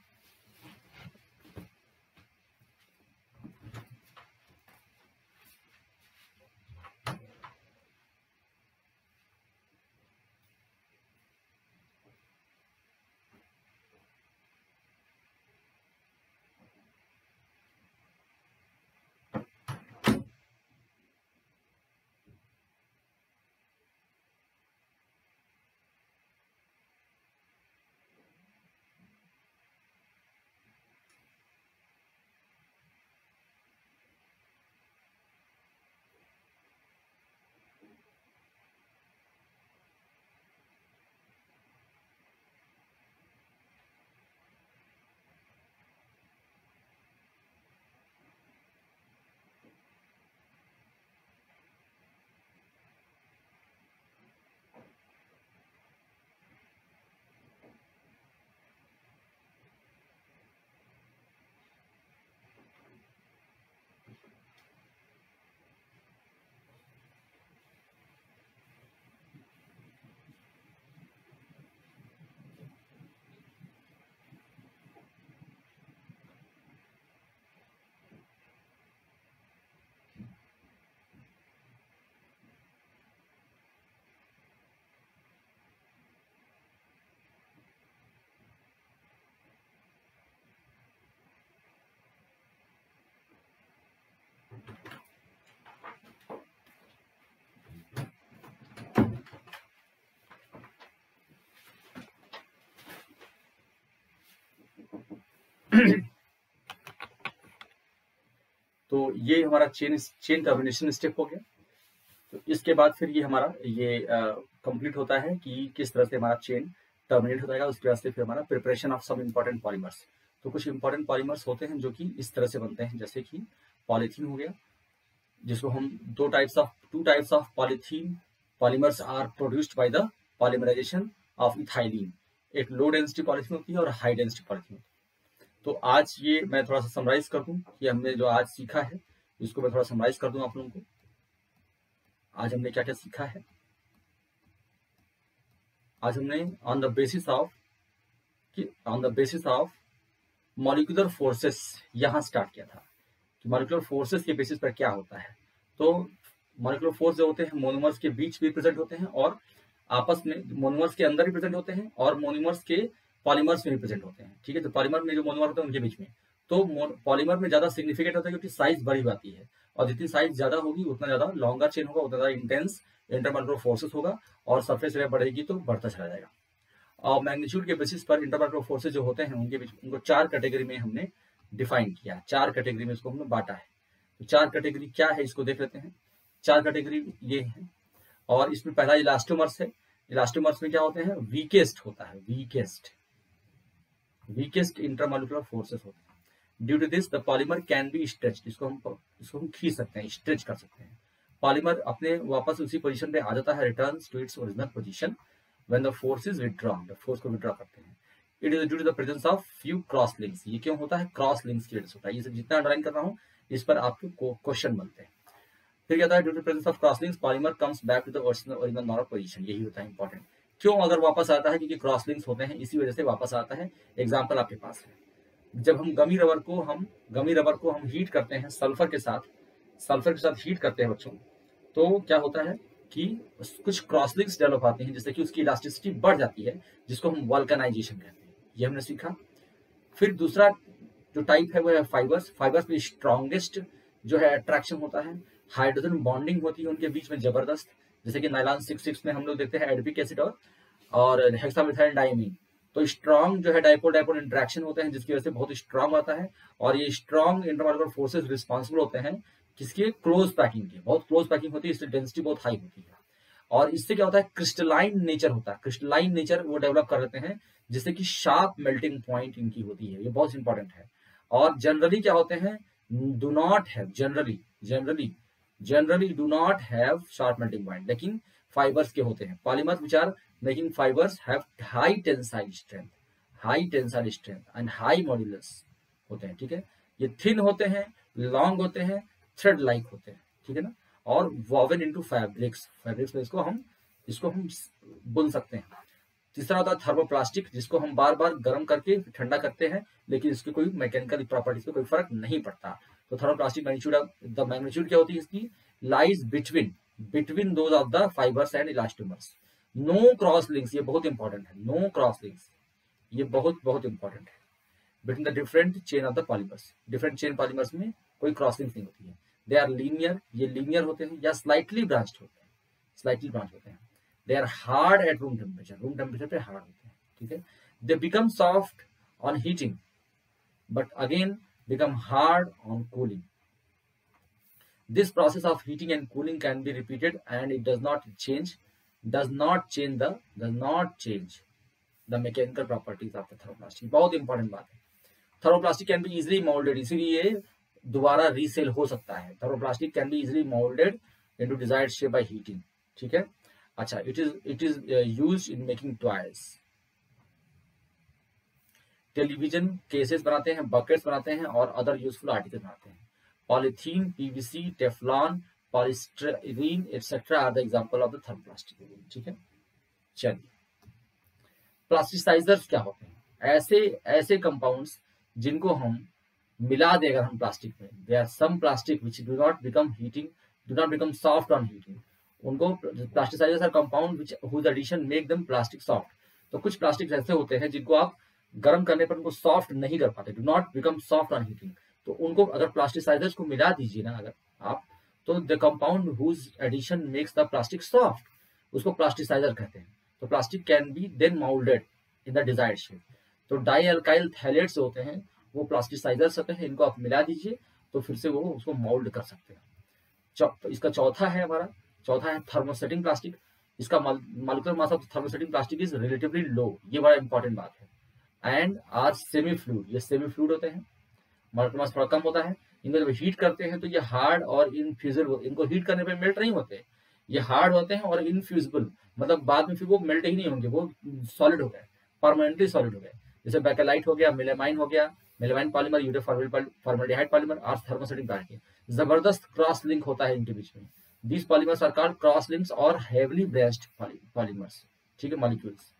तो ये हमारा चेन टर्मिनेशन स्टेप हो गया। तो इसके बाद फिर ये हमारा ये कंप्लीट होता है कि किस तरह से हमारा चेन टर्मिनेट हो जाएगा। उसके बाद से फिर हमारा preparation of some important polymers. तो कुछ इंपॉर्टेंट पॉलीमर्स होते हैं जो कि इस तरह से बनते हैं, जैसे कि पॉलीथीन हो गया, जिसको हम two types of polythene polymers are produced by the polymerization of ethylene. एक लो डेंसिटी पॉलीथीन होती है और हाई डेंसिटी पॉलीथीन होती है। तो आज ये मैं थोड़ा सा समराइज कर दूं कि हमने जो आज सीखा है, इसको मैं थोड़ा समराइज कर दूं आप लोगों को। आज हमने क्या क्या सीखा है। आज हमने on the basis of molecular forces यहां स्टार्ट किया था कि मॉलिक्यूलर फोर्सेस के बेसिस पर क्या होता है। तो मॉलिक्यूलर फोर्स जो होते हैं मोनोमर्स के बीच भी प्रेजेंट होते हैं और आपस में मोनोमर्स के अंदर भी प्रेजेंट होते हैं और मोनोमर्स के पॉलीमर्स में भी प्रेजेंट होते हैं, ठीक है। तो पॉलीमर में जो मोनोमर होते हैं उनके बीच में, तो पॉलीमर में ज्यादा सिग्निफिकेंट होता है क्योंकि साइज बड़ी आती है और जितनी साइज ज्यादा होगी उतना ज्यादा लॉन्गर चेन होगा, उतना ज्यादा इंटेंस इंटरमॉलिक्यूलर फोर्सेस होगा और सरफेस एरिया बढ़ेगी तो बढ़ता चला जाएगा। और मैग्नीट्यूड के बेसिस पर इंटरमॉलिक्यूलर फोर्सेस जो होते हैं उनके बीच उनको 4 कैटेगरी में हमने डिफाइन किया, 4 कैटेगरी में इसको हमने बांटा है। तो 4 कैटेगरी क्या है इसको देख लेते हैं। 4 कैटेगरी ये है और इसमें पहला इलास्टोमर्स है। इलास्टोमर्स में क्या होते हैं, वीकेस्ट होता है, वीकेस्ट इंटरमॉलिक्यूलर फोर्सेस होते हैं। Due to this the polymer can be stretched, इसको हम खींच सकते हैं, स्ट्रेच कर सकते हैं। पॉलीमर अपने वापस उसी पोजीशन पे आ जाता है, returns to its original position when the force is withdrawn, जब फोर्स को विथड्रॉ करते हैं। It is due to the presence of few cross links. ये क्यों होता है? क्रॉस लिंक्स की वजह से होता है। ये जितना अंडरलाइन कर रहा हूँ इस पर आपके क्वेश्चन बनते हैं। फिर क्या होता है? Due to presence of cross links polymer comes back to the original normal position. यही होता है इंपॉर्टेंट। क्यों अगर वापस आता है? क्योंकि क्रॉस लिंक्स होते हैं, इसी वजह से वापस आता है। एग्जाम्पल आपके पास है, जब हम गमी रबर को हम हीट करते हैं सल्फर के साथ हीट करते हैं बच्चों, तो क्या होता है कि कुछ क्रॉस लिंक्स डेवलप आते हैं, जिससे कि उसकी इलास्टिसिटी बढ़ जाती है, जिसको हम वल्कनाइजेशन कहते हैं। ये हमने सीखा। फिर दूसरा जो टाइप है वो है फाइबर्स में स्ट्रॉन्गेस्ट जो है अट्रैक्शन होता है, हाइड्रोजन बॉन्डिंग होती है उनके बीच में जबरदस्त, जैसे कि नाइलॉन 6 में हम लोग देखते हैं एडिपिक एसिड और हेक्सामेथाइल डाइमीन। तो स्ट्रॉन्ग जो है डाइपोल इंटरेक्शन होते हैं, जिसकी वजह से बहुत स्ट्रॉन्ग आता है। और ये स्ट्रॉन्ग इंटरमॉलिक्यूलर फोर्सेस रिस्पॉन्सिबल होते हैं किसके? क्लोज पैकिंग की। बहुत क्लोज पैकिंग होती है, इससे डेंसिटी बहुत हाई होती है। और इससे क्या होता है? क्रिस्टलाइन नेचर होता है। क्रिस्टलाइन नेचर वो डेवलप कर लेते हैं, जिससे कि शार्प मेल्टिंग पॉइंट इनकी होती है। ये बहुत इंपॉर्टेंट है। और जनरली क्या होते हैं? Do not have generally do not have sharp melting point, लेकिन फाइबर्स के होते हैं। Polymer which are making fibres have high tensile strength and high modulus होते हैं। ठीक है, ये थिन होते हैं, लॉन्ग होते हैं, थ्रेड लाइक होते हैं। ठीक है ना। और वोवन इनटू फैब्रिक्स में इसको हम बुन सकते हैं। तीसरा होता है थर्मोप्लास्टिक, जिसको हम बार बार गर्म करके ठंडा करते हैं, लेकिन इसकी कोई मैकेनिकल प्रॉपर्टीज पे कोई फर्क नहीं पड़ता। तो थर्मोप्लास्टिक मैग्नीट्यूड क्या होती है इसकी? Lies between those of the fibres and elastomers. No cross links, ये बहुत इंपॉर्टेंट है। नो क्रॉस लिंक्स, ये बहुत इंपॉर्टेंट है between the different chain of the polymers. Different chain polymers में कोई क्रॉस लिंक्स नहीं होती है। दे आर लीनियर, ये लीनियर होते हैं या स्लाइटली ब्रांच्ड होते हैं। They are hard at room temperature पे हार्ड होते हैं। ठीक है। They become soft on heating but again become hard on cooling. This process of heating and cooling can be repeated and it does not change the mechanical properties of the thermoplastic. बहुत important बात है। Thermoplastic can be easily moulded, इसीलिए दोबारा resale हो सकता है। Thermoplastic can be easily moulded into desired shape by heating. ठीक है। अच्छा, it is used in making toys, television cases बनाते हैं, बकेट्स बनाते हैं और अदर यूजफुल आर्टिकल बनाते हैं। Polythene, PVC, Teflon, polystyrene etcetera are the example of the thermoplastic. ठीक है। चलिए, प्लास्टिसाइजर्स क्या होते हैं? ऐसे कंपाउंड्स जिनको हम मिला दें अगर हम प्लास्टिक में। There are some plastic which do not become soft on heating. उनको plasticizers are compound which whose addition make them plastic soft. तो कुछ प्लास्टिक ऐसे होते हैं जिनको आप गर्म करने पर उनको सॉफ्ट नहीं कर पाते, do not become soft on heating. तो उनको अगर प्लास्टिसाइजर्स को मिला दीजिए ना अगर आप, तो the compound whose addition makes the plastic soft, उसको प्लास्टिसाइजर कहते हैं। तो plastic can be then moulded in the desired shape. तो डाई अल्काइल थैलेट्स होते हैं, वो प्लास्टिसाइजर्स होते हैं, इनको आप मिला दीजिए तो फिर से वो उसको मोल्ड कर सकते हैं। इसका चौथा है थर्मोसेटिंग प्लास्टिक। इसका molecular mass of thermosetting plastic is relatively लो, ये बड़ा इंपॉर्टेंट बात है। एंड आर सेमी फ्लूइड, ये सेमी फ्लूइड होते हैं, मॉलिक्यूलर मास थोड़ा कम होता है। इनको जब हीट करते हैं तो ये हार्ड और इनफ्यूजिबल, इनको हीट करने पे मेल्ट नहीं होते, ये हार्ड होते हैं और इनफ्यूजिबल, मतलब बाद में फिर वो मेल्ट ही नहीं होंगे, वो सॉलिड हो गए, परमानेंटली सॉलिड हो गए। जैसे बैकेलाइट हो गया, मेलामाइन हो गया, melamine polymer, urea formaldehyde polymer are thermosetting plastic. जबरदस्त क्रॉस लिंक होता है इनके बीच में। These polymers are called cross links और हेवीली ब्रेस्ड पॉलीमर्स। ठीक है, molecules.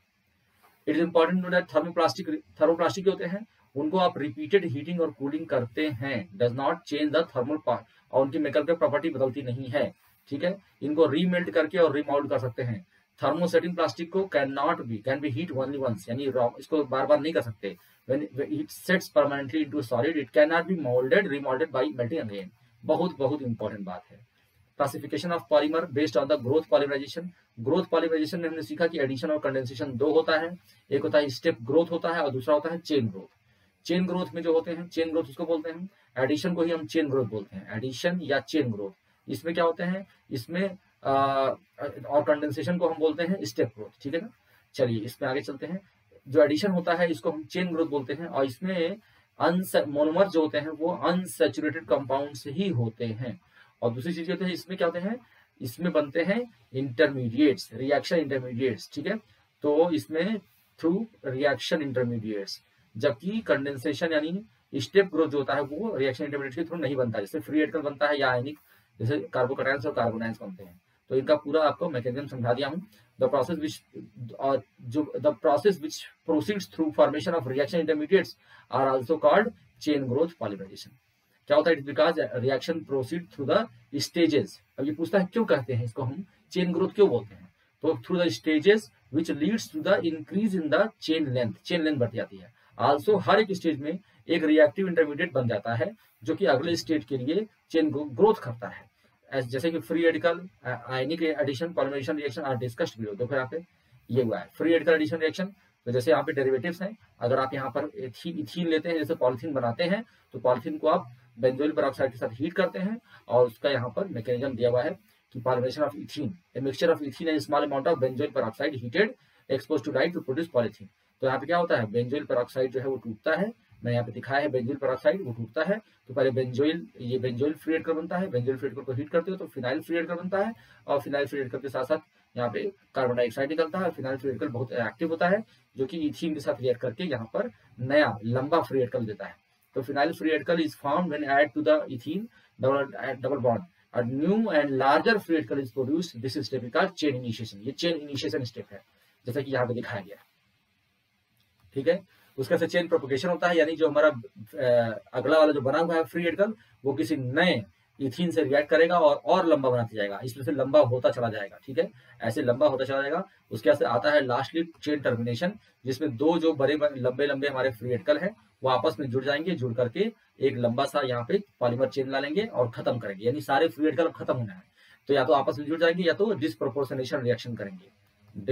It is important to know that thermoplastic होते हैं, उनको आप रिपीटेड हीटिंग और कूलिंग करते हैं, does not change the thermal part, और उनकी मैकेनिकल प्रॉपर्टी बदलती नहीं है। ठीक है। इनको रीमेल्ट करके और रीमोल्ड कर सकते हैं। थर्मोसेटिंग प्लास्टिक को can be heat only once, यानी इसको बार बार नहीं कर सकते। When it sets permanently into solid it can not be remoulded by melting again. बहुत इंपॉर्टेंट बात है। Classification of polymer based on the growth polymerization. Growth polymerization में हमने सीखा कि एडिशन और कंडेंसेशन दो होता है, एक होता है स्टेप ग्रोथ होता है और दूसरा होता है चेन ग्रोथ। चेन ग्रोथ में जो होते हैं, चेन ग्रोथ उसको बोलते हैं, एडिशन को ही हम चेन ग्रोथ बोलते हैं, एडिशन या चेन ग्रोथ। इसमें क्या होते हैं, इसमें और कंडेंसेशन को हम बोलते हैं स्टेप ग्रोथ। ठीक है ना। चलिए इसमें आगे चलते हैं। जो एडिशन होता है इसको हम चेन ग्रोथ बोलते हैं, और इसमें मोनोमर जो होते हैं वो अनसैचुरेटेड कंपाउंड ही होते हैं, और दूसरी चीज कहते हैं इसमें क्या होते हैं, इसमें बनते हैं इंटरमीडिएट्स, रिएक्शन इंटरमीडिएट्स, ठीक है। तो इसमें थ्रू रिएक्शन इंटरमीडिएट्स, जबकि कंडेंसेशन यानी स्टेप ग्रोथ जो होता है वो रिएक्शन इंटरमीडिएट के थ्रू नहीं बनता, जैसे फ्री रेडिकल बनता है या आयनिक, जैसे कार्बोकैटायंस और कार्बोनाइंस बनते हैं। तो इनका पूरा आपको मैकेनिज्म समझा दिया हूँ। The process which proceeds through formation of reaction intermediates are also called chain growth polymerization. क्या होता है, it because reaction proceed through the stages. अब ये पूछता है क्यों कहते हैं इसको हम चेन ग्रोथ क्यों बोलते हैं, तो through the stages which leads to the increase in the chain length बढ़ जाती है। आल्सो हर एक स्टेज में एक रिएक्टिव इंटरमीडिएट बन जाता है जो कि अगले स्टेज के लिए चेन ग्रोथ करता है। जैसे कि free radical, ionic addition, polymerization reaction are discussed below. देखो यहाँ पे ये हुआ है फ्री रेडिकल एडिशन रिएक्शन। तो जैसे यहाँ पे डेरिवेटिव्स हैं, अगर आप यहाँ पर इथीन लेते हैं, जैसे पॉलिथीन बनाते हैं, तो पॉलिथीन को आप बेंजोइल पेरोक्साइड के साथ हीट करते हैं और उसका यहाँ पर मैकेनिज्म दिया हुआ है कि polymerization of ethene, a mixture of ethene and small amount of benzoyl peroxide heated expose to light to produce polythene. तो यहाँ पे क्या होता है, बेंजोइल पेरोक्साइड जो है वो टूटता है, मैंने यहाँ पे दिखाया है बेंजोइल पेरोक्साइड वो टूटता है। तो पहले ये बेंजोइल फ्री रेडिकल बनता है, बेंजोइल फ्री रेडिकल को हीट करते हो तो फिनाइल फ्री रेडिकल बनता है, और फिनाइल फ्री रेडिकल के साथ साथ यहाँ पे कार्बन डाइऑक्साइड निकलता है। फिनाइल फ्री रेडिकल बहुत एक्टिव होता है जो कि इथीन के साथ रिएक्ट करके यहाँ पर नया लंबा फ्री रेडिकल देता है। तो phenyl free radical is formed when add to the ethene double bond, a new and larger free radical is produced. This step is called chain initiation. ये chain initiation step है, जैसा कि यहाँ पे दिखाया गया, ठीक है। उसका से चेन प्रोपोगेशन होता है, यानी जो हमारा अगला वाला जो बना हुआ है फ्री रेडिकल वो किसी नए इथीन से रिएक्ट करेगा और लंबा बनाता जाएगा, इसमें से लंबा होता चला जाएगा, ठीक है। ऐसे लंबा होता चला जाएगा। उसके बाद आता है लास्टली चेन टर्मिनेशन, जिसमें दो जो बड़े लंबे लंबे हमारे फ्री रेडिकल है वो आपस में जुड़ जाएंगे, जुड़ करके एक लंबा सा यहाँ पे पॉलीमर चेन ला लेंगे और खत्म करेंगे, यानी सारे फ्री रेडिकल खत्म होना है। तो या तो आपस में जुड़ जाएंगे या तो डिसप्रोपोर्शनेशन रिएक्शन करेंगे।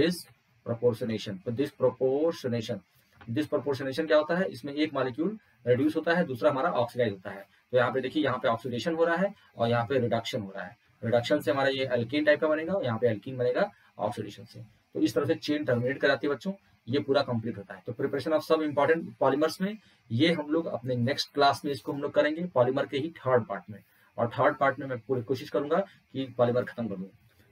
डिसप्रोपोर्शनेशन क्या होता है, इसमें एक मॉलिक्यूल रिड्यूस होता है, दूसरा हमारा ऑक्सीडाइज होता है। तो यहाँ पे देखिए, यहाँ पे ऑक्सीडेशन हो रहा है और यहाँ पे रिडक्शन हो रहा है। रिडक्शन से हमारा ये एल्कीन टाइप का बनेगा और यहाँ पे एल्कीन बनेगा ऑक्सीडेशन से। तो इस तरह से चेन टर्मिनेट कराती है बच्चों, ये पूरा कंप्लीट होता है। तो प्रिपरेशन ऑफ सब इंपॉर्टेंट पॉलीमर्स में ये हम लोग अपने नेक्स्ट क्लास में इसको हम लोग करेंगे, पॉलीमर के ही थर्ड पार्ट में। और थर्ड पार्ट में मैं पूरी कोशिश करूंगा कि पॉलीमर खत्म कर दूं।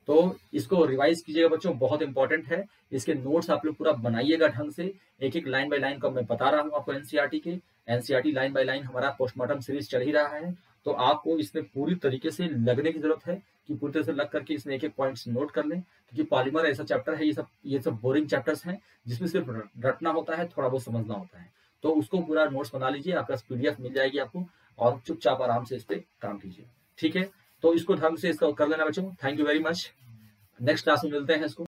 तो इसको रिवाइज कीजिएगा बच्चों, बहुत इंपॉर्टेंट है। इसके नोट्स आप लोग पूरा बनाइएगा ढंग से, एक एक लाइन बाय लाइन का मैं बता रहा हूँ आपको। एनसीईआरटी के एनसीईआरटी लाइन बाय लाइन हमारा पोस्टमार्टम सीरीज चल ही रहा है, तो आपको इसमें पूरी तरीके से लगने की जरूरत है कि पूरी तरह से लग करके इसमें एक एक पॉइंट्स नोट कर लें, क्योंकि पॉलीमर ऐसा चैप्टर है, ये सब बोरिंग चैप्टर्स हैं जिसमें सिर्फ रटना होता है, थोड़ा बहुत समझना होता है। तो उसको पूरा नोट्स बना लीजिए, आपका पीडीएफ मिल जाएगी आपको, और चुपचाप आराम से इस पर काम कीजिए, ठीक है। तो इसको ढंग से इसका कर लेना बच्चों। Thank you very much. Next class में मिलते हैं इसको।